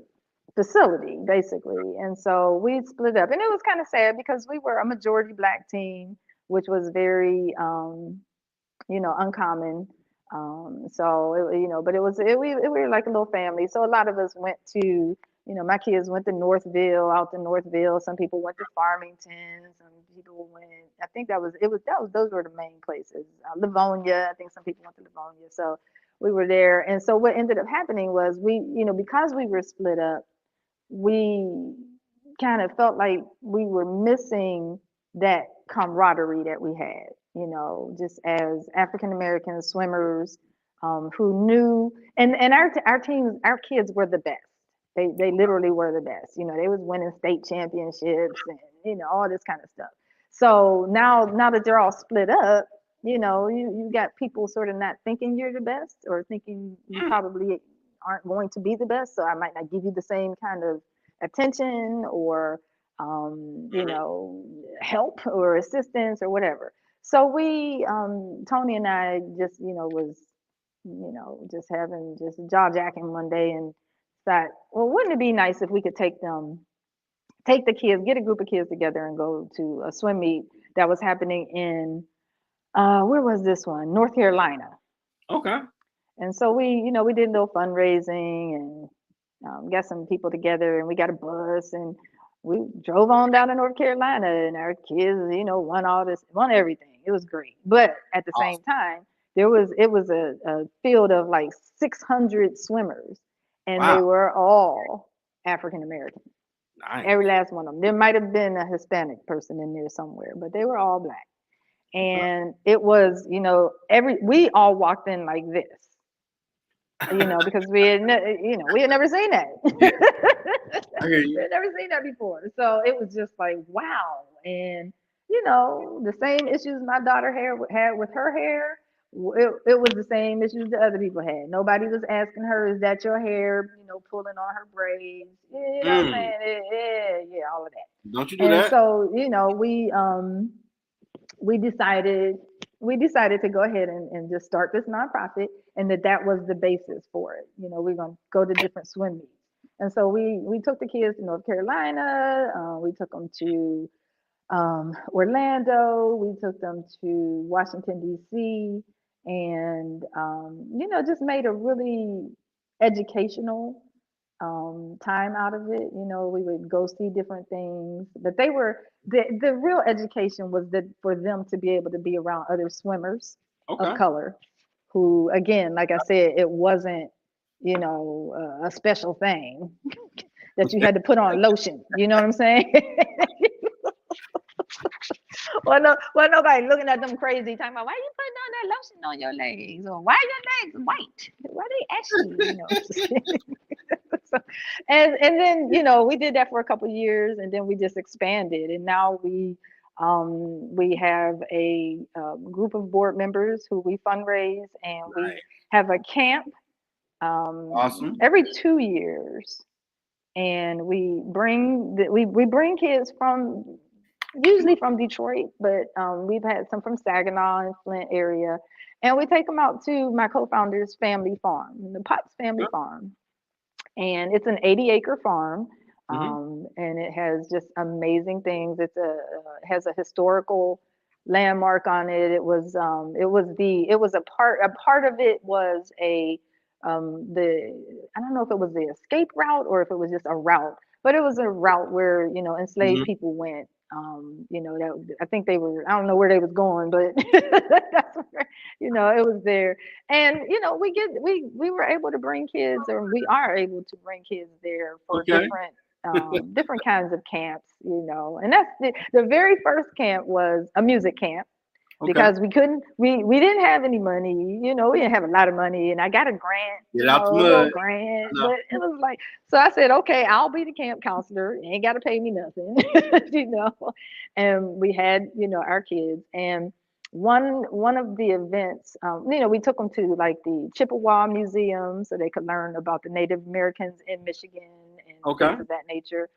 facility basically, and so we split up, and it was kind of sad because we were a majority black team, which was very uncommon. So but we were like a little family, so a lot of us went to, my kids went to Northville, out to Northville. Some people went to Farmington, some people went, I think those were the main places. Livonia, I think some people went to Livonia. So we were there, and so what ended up happening was because we were split up, we kind of felt like we were missing that camaraderie that we had, just as African American swimmers, who knew, and our teams, our kids were the best. They literally were the best. They was winning state championships, and all this kind of stuff. So now that they're all split up, you got people sort of not thinking you're the best or thinking you probably aren't going to be the best. So I might not give you the same kind of attention or, help or assistance or whatever. So Tony and I just, was, just having just jaw jacking one day and thought, well, wouldn't it be nice if we could take the kids, get a group of kids together and go to a swim meet that was happening in where was this one? North Carolina. Okay. And so we did a little fundraising and got some people together and we got a bus and we drove on down to North Carolina and our kids, won everything. It was great. But at the same Awesome. time, it was a field of like 600 swimmers and they Wow. were all African American. Nice. Every last one of them. There might have been a Hispanic person in there somewhere, but they were all black. And it was, we all walked in like this, because we had never seen that. I hear We you. had never seen that before. So it was just like, wow. And, the same issues my daughter had with her hair, it was the same issues the other people had. Nobody was asking her, is that your hair, pulling on her braids? You know what I'm Mm. saying? Yeah, all of Don't you that. do And that? so, we decided to go ahead and just start this nonprofit and that was the basis for it. We're going to go to different swim meets. And so we took the kids to North Carolina. We took them to Orlando. We took them to Washington, D.C. And, just made a really educational time out of it. We would go see different things, but the real education was that for them to be able to be around other swimmers of Okay. color who, again, like I said, it wasn't, a special thing that you had to put on lotion. You know what I'm saying? Well, nobody looking at them crazy, talking about why you putting on that lotion on your legs or why your legs white? Why they ashy? So, and then we did that for a couple of years and then we just expanded and now we have a group of board members who we fundraise and we Nice. have a camp Awesome. every 2 years and we bring kids from usually from Detroit, but we've had some from Saginaw and Flint area, and we take them out to my co-founder's family farm, the Potts family Okay. farm, and it's an 80-acre farm, Mm-hmm. and it has just amazing things. It has a historical landmark on it. It was a part of it was the I don't know if it was the escape route or if it was just a route, but it was a route where enslaved Mm-hmm. people went. That I think they were, I don't know where they was going, but that's where, it was there. And we were able to bring kids, or we are able to bring kids there for Okay. different kinds of camps, and that's the very first camp was a music camp Okay. because we didn't have any money, we didn't have a lot of money, and I got a grant, Get out the a little mud. grant, No. but it was like, so I said, okay, I'll be the camp counselor, you ain't got to pay me nothing, and we had, our kids, and one of the events, we took them to like the Chippewa Museum so they could learn about the Native Americans in Michigan and Okay. things of that nature.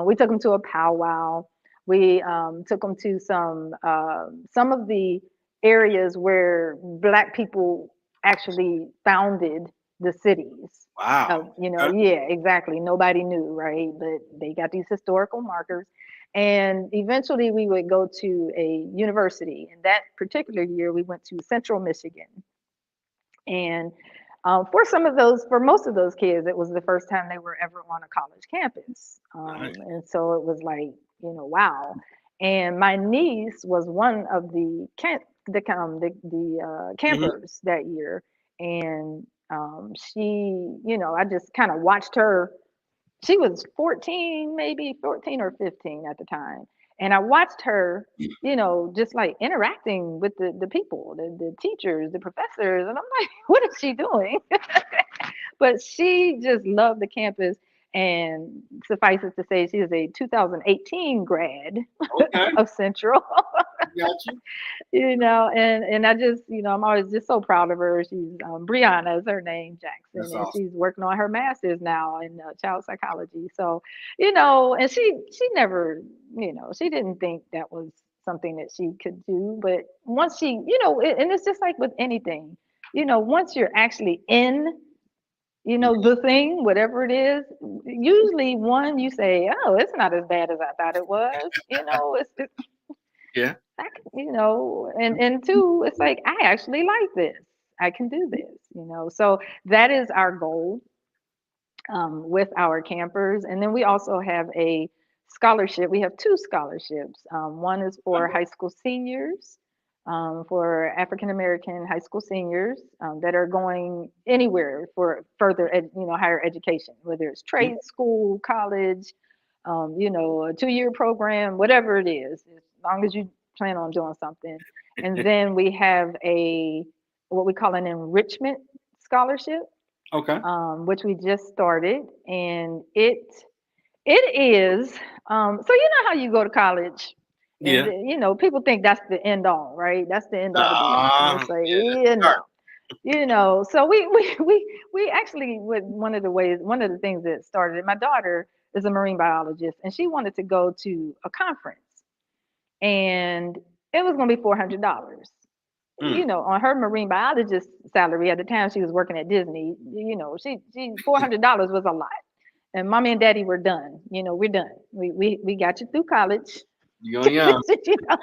We took them to a powwow. We took them to some of the areas where Black people actually founded the cities. Wow. Okay. Yeah, exactly. Nobody knew, right? But they got these historical markers. And eventually we would go to a university. And that particular year, we went to Central Michigan. And for most of those kids, it was the first time they were ever on a college campus. Nice. And so it was like, wow. And my niece was one of the Mm-hmm. campers that year, and she, I just kind of watched her. She was 14, maybe 14 or 15 at the time, and I watched her, just like interacting with the people, the teachers, the professors, and I'm like, what is she doing? But she just loved the campus. And suffice it to say, she is a 2018 grad Okay, of Central. got you. And I just, I'm always just so proud of her. She's Brianna is her name, Jackson, That's and awesome. she's working on her master's now in child psychology. So, and she never, she didn't think that was something that she could do, but once she, and it's just like with anything, once you're actually in, the thing, whatever it is, usually one you say, oh, it's not as bad as I thought it was. It's Yeah. and two, it's like I actually like this. I can do this. So that is our goal with our campers. And then we also have a scholarship. We have two scholarships. One is for high school seniors, for African American high school seniors that are going anywhere for further, higher education, whether it's Mhm. trade school, college, a 2-year program, whatever it is, as long as you plan on doing something. And then we have a what we call an enrichment scholarship, Okay. which we just started, and it is so you know how you go to college, and Yeah. people think that's the end all, right? That's the end all to be, and it's like, Yeah. That's the start. no. So we actually, with one of the things that started it, my daughter is a marine biologist, and she wanted to go to a conference, and it was going to be $400. Mm. On her marine biologist salary at the time she was working at Disney, she $400 was a lot. And mommy and daddy were done. We're done. We got you through college. You going young. you know,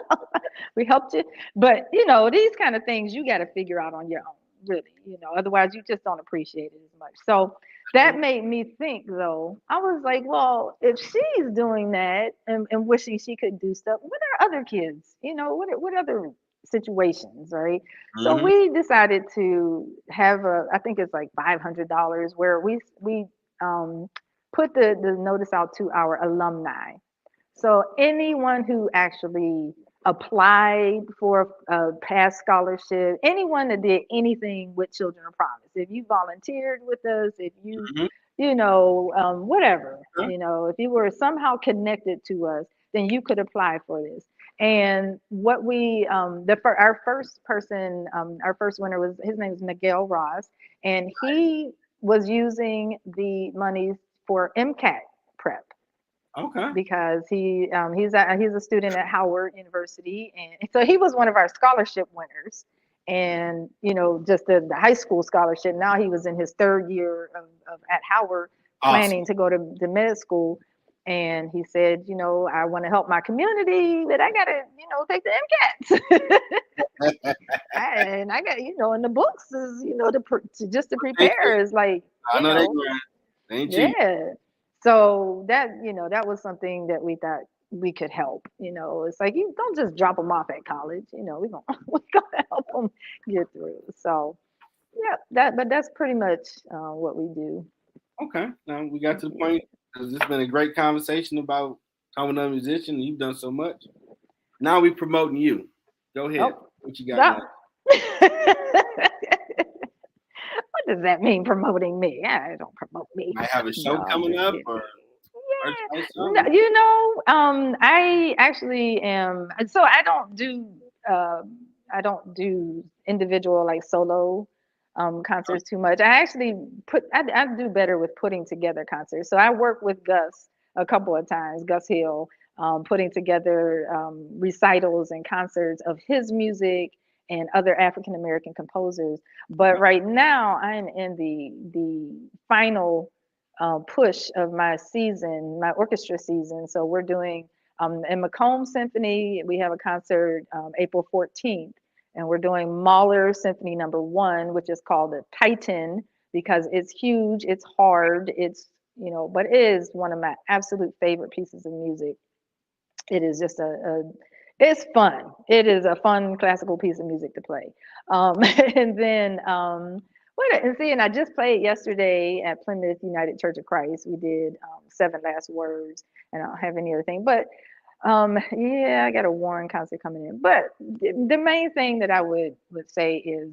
we helped you. But these kind of things you got to figure out on your own, really. Otherwise you just don't appreciate it as much. So that made me think, though. I was like, well, if she's doing that and wishing she could do stuff, what are other kids? What other situations, right? So Hmm. we decided to have I think it's like $500, where we um, put the notice out to our alumni. So anyone who actually applied for a past scholarship, anyone that did anything with Children of Promise, if you volunteered with us, if you, Hmm. whatever, Okay. if you were somehow connected to us, then you could apply for this. And what we, our first person, our first winner was, his name is Miguel Ross, and he was using the monies for MCAT prep Okay. because he's a student at Howard University, and so he was one of our scholarship winners, and just the high school scholarship. Now he was in his third year of at Howard, Awesome. planning to go to med school, and he said, I want to help my community, but I gotta take the MCATs. And I got and the books is just to Ain't cheap. prepare is like I know they grind. They ain't cheap. yeah. So that was something that we thought we could help. It's like you don't just drop them off at college. We're gonna we gonna help them get through. So yeah, but that's pretty much what we do. Okay. Now we got to the point. This has been a great conversation about talking about a musician. And you've done so much. Now we promoting you. Go ahead. Oh, What you got that. going? What does that mean, promoting me? Yeah, don't promote me. Might have a show No, I'm coming just up kidding. or Yeah, merchandise, no, something. I actually am. So uh, I don't do individual like solo concerts too much. I actually I do better with putting together concerts. So I work with Gus a couple of times, Gus Hill, putting together recitals and concerts of his music and other African American composers. But right now, I'm in the final push of my season, my orchestra season. So we're doing in Macomb Symphony, we have a concert April 14th, and we're doing Mahler Symphony Number One, which is called the Titan because it's huge, it's hard, but it is one of my absolute favorite pieces of music. It is just it's fun. It is a fun classical piece of music to play. And then what and see, and I just played yesterday at Plymouth United Church of Christ. We did Seven Last Words, and I don't have any other thing. But yeah, I got a Warren concert coming in. But the main thing that I would say is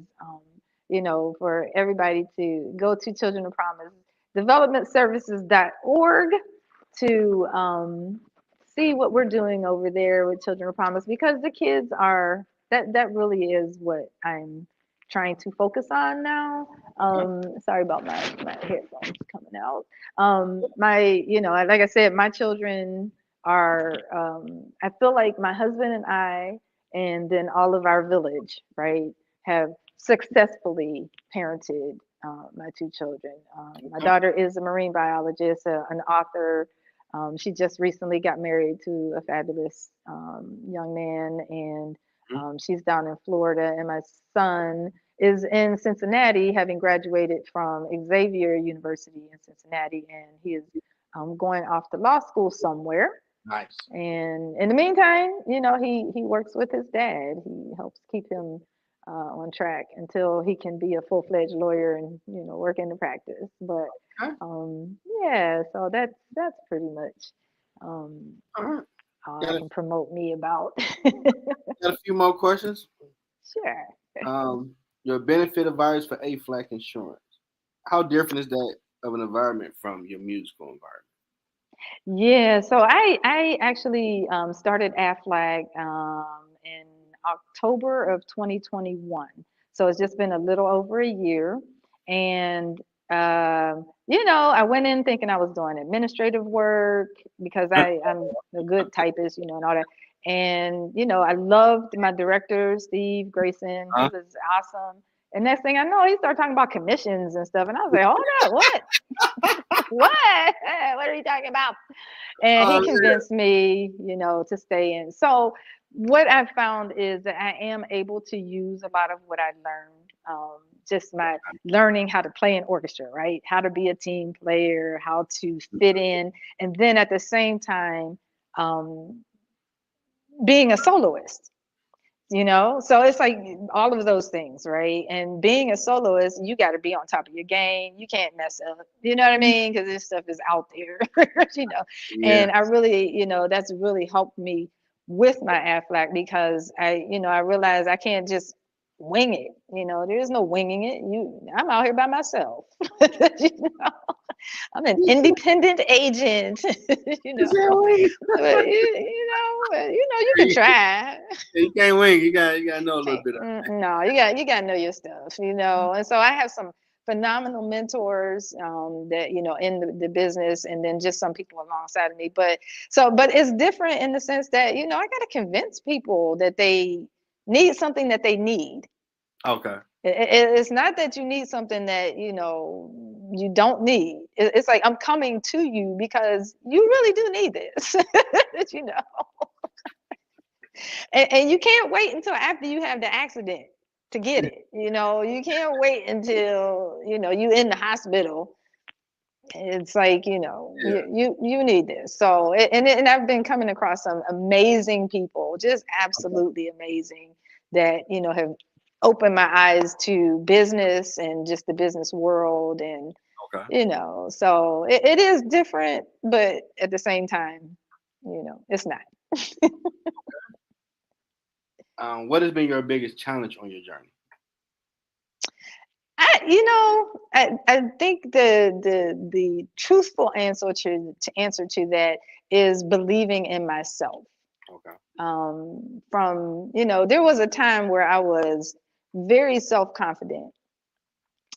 for everybody to go to Children of Promise. developmentservices.org to see what we're doing over there with Children of Promise, because the kids are that really is what I'm trying to focus on now. Sorry about my headphones coming out. My, like I said, my children are, I feel like my husband and I, and then all of our village, right, have successfully parented my two children. My Okay. daughter is a marine biologist, an author. She just recently got married to a fabulous young man, and Mhm. she's down in Florida. And my son is in Cincinnati, having graduated from Xavier University in Cincinnati, and he is going off to law school somewhere. Nice. And in the meantime, he works with his dad. He helps keep him on track until he can be a full-fledged lawyer and work in the practice. But Okay. yeah, so that's pretty much um, All right. all I Got a, can promote me about. got a few more questions. Sure. Your benefit advisors for A-Flac insurance. How different is that of an environment from your musical environment? Yeah, so I actually started AFLAG in October of 2021. So it's just been a little over a year. And I went in thinking I was doing administrative work because I'm a good typist, and all that. And I loved my director, Steve Grayson. He Huh? was awesome. And next thing I know, he started talking about commissions and stuff. And I was like, hold up, what? What? What are you talking about? And he Yeah. convinced me, to stay in. So what I've found is that I am able to use a lot of what I learned. Just my learning how to play an orchestra, right? How to be a team player, how to fit in, and then at the same time, um, being a soloist. So it's like all of those things, right? And being a soloist, you got to be on top of your game. You can't mess up, you know what I mean? Because this stuff is out there, you know. Yeah. And I really, that's really helped me with my AFLAC, because I realize I can't just wing it. There's no winging it. I'm out here by myself. you know? I'm an independent agent, you know. Yeah, wait. But you can try. You can't win. You gotta know a little bit of No, you got to know your stuff, And so I have some phenomenal mentors that in the business, and then just some people alongside of me. But it's different in the sense that I got to convince people that they need something that they need. it. Okay. It's not that you need something that you don't need. It's like, I'm coming to you because you really do need this, you know. And you can't wait until after you have the accident to get it. You can't wait until you in the hospital. It's like Yeah. you need this. So and I've been coming across some amazing people, just absolutely amazing, that have opened my eyes to business and just the business world. And Okay. so it is different, but at the same time, it's not. What has been your biggest challenge on your journey? I think the truthful answer to answer to that is believing in myself. Okay. From there was a time where I was very self-confident.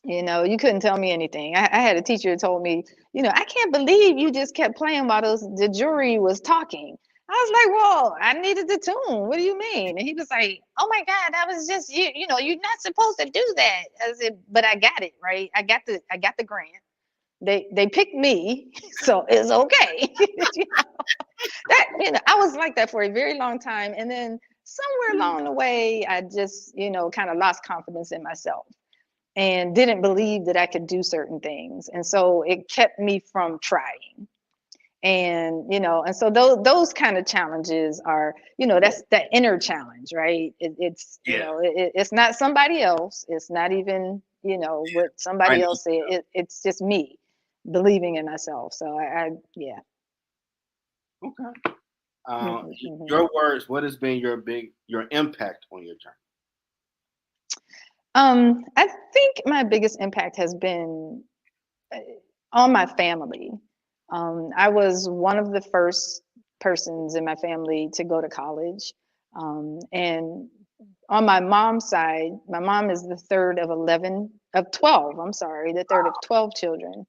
You couldn't tell me anything. I had a teacher who told me, I can't believe you just kept playing while the jury was talking. I was like, well, I needed the tune. What do you mean? And he was like, oh my God, that was just you. You're not supposed to do that. I said, but I got it right. I got the grant. They picked me, so it's okay. I was like that for a very long time, and then somewhere along the way, I just kind of lost confidence in myself and didn't believe that I could do certain things. And so it kept me from trying. And and so those kind of challenges are, that's the inner challenge, right? It's Yeah. it's not somebody else. It's not even what somebody Right. else said. It's just me believing in myself. So yeah. Okay. Mhm. Your words. What has been your impact on your journey? I think my biggest impact has been On my family. I was one of the first persons in my family to go to college. And on my mom's side, my mom is the third of 11, of 12, I'm sorry, the third of 12 children.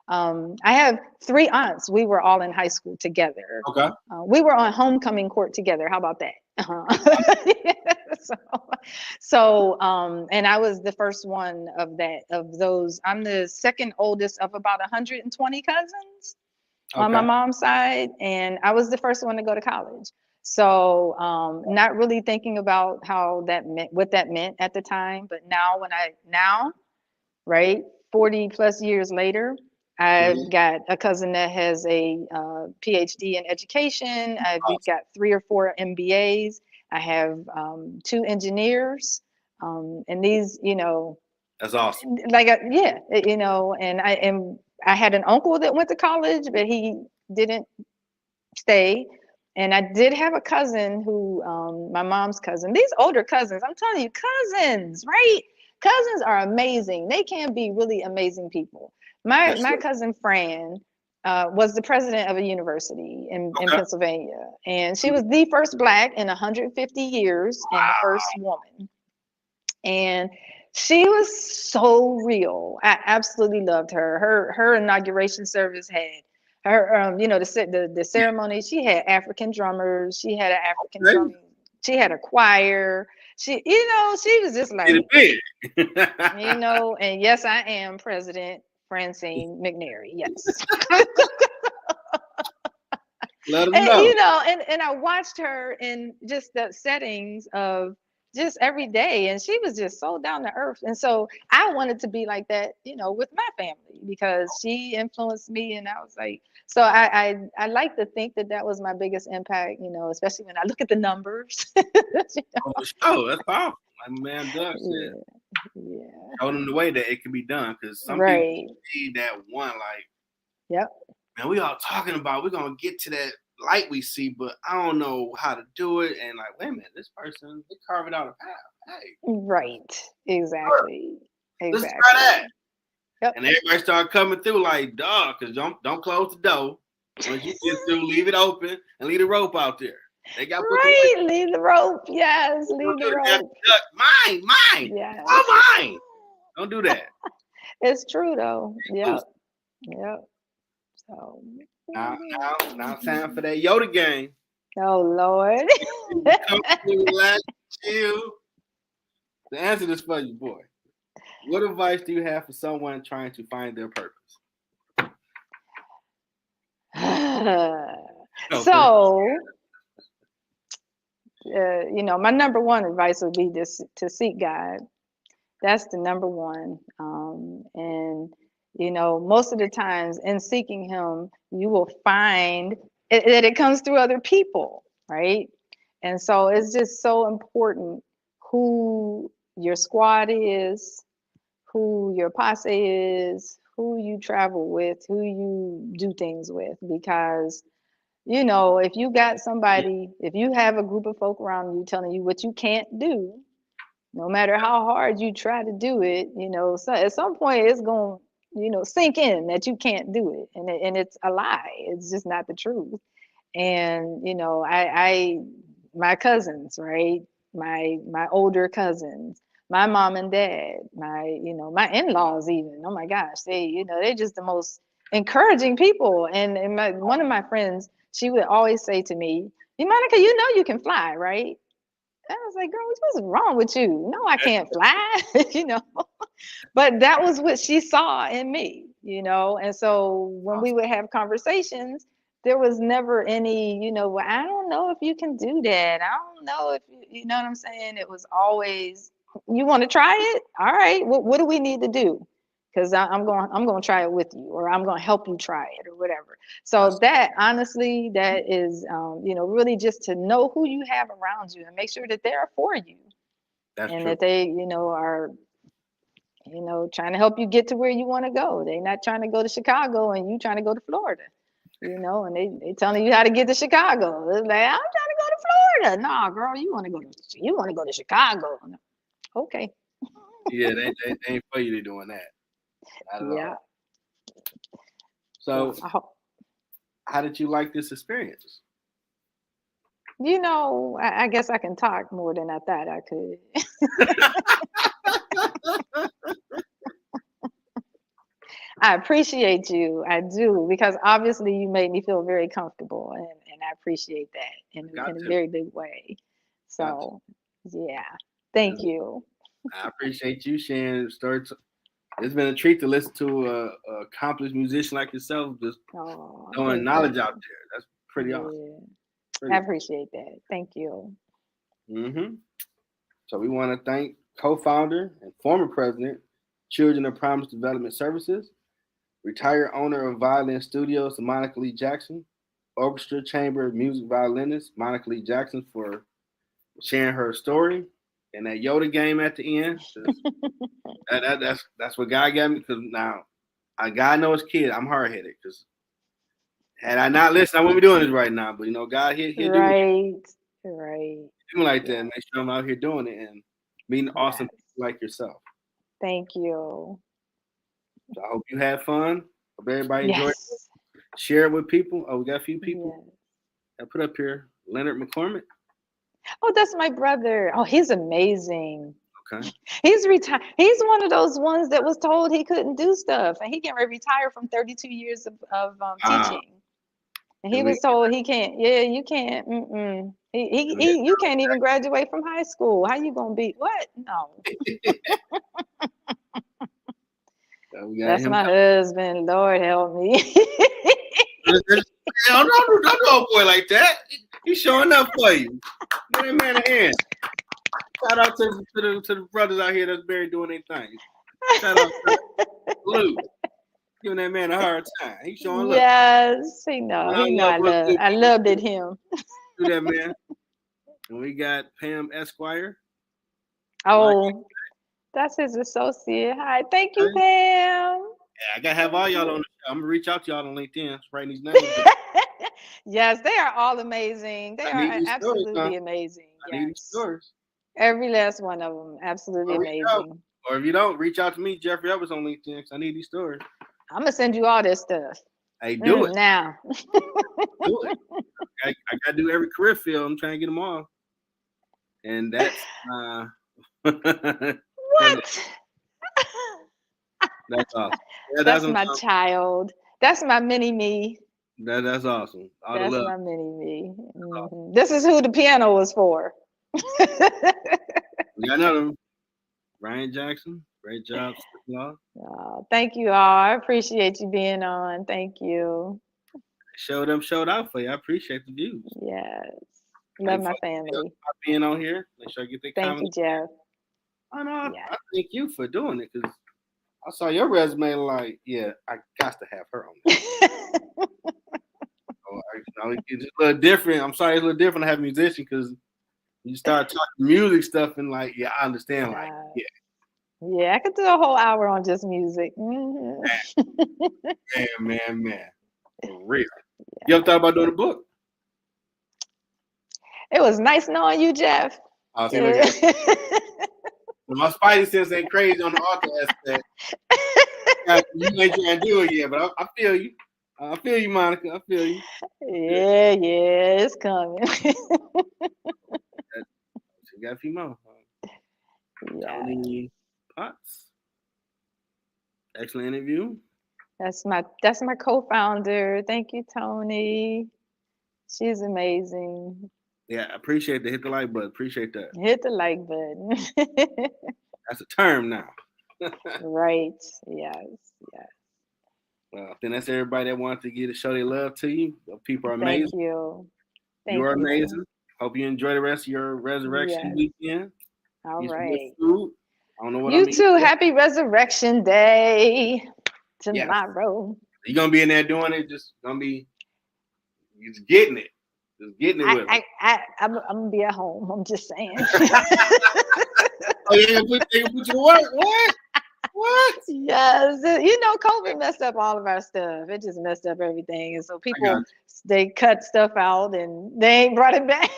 I have three aunts. We were all in high school together. Okay. We were on homecoming court together. How about that? so, and I was the first one of those. I'm the second oldest of about 120 cousins on my Okay. mom's side, and I was the first one to go to college. So, not really thinking about how that meant, what that meant at the time, but now, right, 40 plus years later, Mhm. I've got a cousin that has a PhD in education. We've Awesome. got 3 or 4 MBAs. I have 2 engineers, and these, That's awesome. like yeah, and I had an uncle that went to college, but he didn't stay. And I did have a cousin who, my mom's cousin. These older cousins, I'm telling you, cousins, right? Cousins are amazing. They can be really amazing people. My That's my true. cousin Fran was the president of a university in Okay. Pennsylvania, and she was the first Black in 150 years and the first woman. And she was so real. I absolutely loved her. Her inauguration service had her, the ceremony. She had African drummers. She had an African Okay. drumming. She had a choir. She was just Get like, it big. and yes, I am President Francine McNary. Yes. Let them And know. and I watched her in just the settings of just every day, and she was just so down to earth. And so I wanted to be like that, with my family, because she influenced me. And I was like, so I like to think that that was my biggest impact, especially when I look at the numbers. Oh, for sure. That's powerful. Like my man Doug said, Yeah, yeah, show them the way that it can be done. Because some people right. need that one, like, Yep. man, we all talking about we're gonna get to that light we see, but I don't know how to do it. And like, wait a minute, this person they carve it out a path. Hey, Right. sure, Exactly. let's try Exactly. that. Yep. And everybody started coming through like, dog, because don't close the door. Once you get through, leave it open and leave the rope out there. They got to put the weight. Right. Leave the rope. Yes. Don't Leave the do it. That's rope. mine. Yes. All mine. Don't do that. It's true though. Loose. Yep. Yep. So. Now, time for that Yoda game. Oh Lord. Be comfortable, relax, chill. To answer this for you, boy. What advice do you have for someone trying to find their purpose? Oh, for So, my number one advice would be this: to seek God. That's the number one. And most of the times in seeking Him, you will find that it comes through other people, right? And so it's just so important who your squad is, who your posse is, who you travel with, who you do things with, because if you got somebody, if you have a group of folk around you telling you what you can't do, no matter how hard you try to do it, so at some point it's going to, sink in that you can't do it. And it's a lie. It's just not the truth. And, my cousins, right? My older cousins, my mom and dad, my in-laws even. Oh my gosh, they're just the most encouraging people. And one of my friends, she would always say to me, Monica, you can fly, right? I was like, girl, what's wrong with you? No, I can't fly, But that was what she saw in me. And so when we awesome. would have conversations, there was never any, well, I don't know if you can do that. I don't know if you know what I'm saying? It was always, you want to try it? All right. What do we need to do? Because I'm going to try it with you, or I'm going to help you try it, or whatever. So That's that, honestly, that is, really just to know who you have around you and make sure that they're for you, that's and true. that they, are, trying to help you get to where you want to go. They're not trying to go to Chicago and you trying to go to Florida, and they telling you how to get to Chicago. It's like, I'm trying to go to Florida. Nah, girl, you want to go to Chicago. Okay. Yeah, they ain't for you to doing that. Not at Yeah. all. So, Well, how did you like this experience? I guess I can talk more than I thought I could. I appreciate you. I do, because obviously you made me feel very comfortable, and I appreciate that Got in a to, very big way. got to. So, yeah, thank you. I appreciate you sharing stories. It's been a treat to listen to a accomplished musician like yourself, just Oh, throwing thank knowledge you. out there. That's pretty awesome. Yeah, I Pretty appreciate that. Thank you. awesome. So we want to thank co-founder and former president, Children of Promise Development Services, retired owner of Violin Studios, Monica Lee Jackson, Orchestra Chamber Music Violinist, Monica Lee Jackson, for sharing her story and that Yoda game at the end. That's what God got me, because now God knows kid, I'm hard headed, because had I not listened, I wouldn't be doing this right now. But God, he'll do me Right, right. like that Yeah, and make sure I'm out here doing it and meeting awesome yes. people like yourself. Thank you. So I hope you had fun. Hope everybody enjoyed it. Yes, Share it with people. Oh, we got a few people yes. I put up here. Leonard McCormick. Oh, that's my brother. Oh, he's amazing. Okay. He's retired. He's one of those ones that was told he couldn't do stuff, and he can retire from 32 years of Wow. teaching. And he And we, was told he can't. Yeah, you can't. Mm-mm. and we, You can't even graduate from high school. How you gonna be? What? No. so we got That's him. my husband. Lord help me. Don't do a boy like that. He's showing up for you. Give that man a hand. Shout out to the brothers out here that's buried doing their thing. Shout out to Luke. Giving that man a hard time. He's showing love. Yes, he know. He know. I loved it him. Do that, man. And we got Pam Esquire. Oh, that's his associate. Hi, thank you, Okay. Pam. Yeah, I gotta have all y'all on the show. I'm gonna reach out to y'all on LinkedIn, writing these names down. Yes, they are all amazing. They I need are these stories, huh? absolutely amazing. I need these Yes, stories. every last one of them, absolutely amazing. Or if you don't, reach out to me, Jeffrey Evans on LinkedIn, because I need these stories. I'm gonna send you all this stuff. Hey, do it. Now. Do it. I gotta do every career field. I'm trying to get them all. And that's What? that's awesome. Yeah, That's my child. That's my mini me. That's awesome. All the That's love. my mini me. Awesome. This is who the piano was for. We got another one. Ryan Jackson. Great job. Thank you all. I appreciate you being on. Thank you. Showed out for you. I appreciate the views. Yes. Love my family. Being on here. Make sure I get that Thank comment. you, Jeff. I thank you for doing it, because I saw your resume like, yeah, I got to have her on there. It's a little different. I'm sorry, it's a little different to have a musician, because you start talking music stuff and like, yeah, I understand. Like, yeah. Yeah, I could do a whole hour on just music. Man. For real. You ever thought about doing a book? It was nice knowing you, Jeff. Oh, see, look at my spidey sense ain't crazy on the author aspect. You ain't trying to do it yet, but I feel you. I feel you, Monica. I feel you. Yeah, it's coming. You got a few more. Yeah. Tony Potts. Excellent interview. That's my co-founder. Thank you, Tony. She's amazing. Yeah, I appreciate the hit the like button. Appreciate that. Hit the like button. That's a term now. Right. Yes. Well, then that's everybody that wanted to get to show their love to you. People are amazing. Thank you. You are amazing. Hope you enjoy the rest of your resurrection weekend. All right. Food. I don't know what you too. Happy Resurrection Day tomorrow. You're gonna be in there doing it. Just getting it. Just getting it with I'm gonna be at home. I'm just saying. Oh, you gonna put you to work? What? Yes. COVID messed up all of our stuff. It just messed up everything. And so people, they cut stuff out and they ain't brought it back.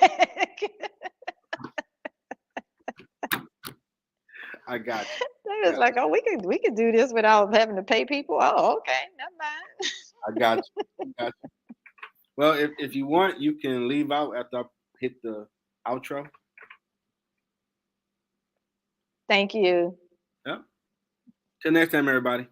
I got you. They was like, oh, we could do this without having to pay people. Oh, okay, never mind. I got you. I got you. Well, if you want, you can leave out after I hit the outro. Thank you. Yeah. Till next time, everybody.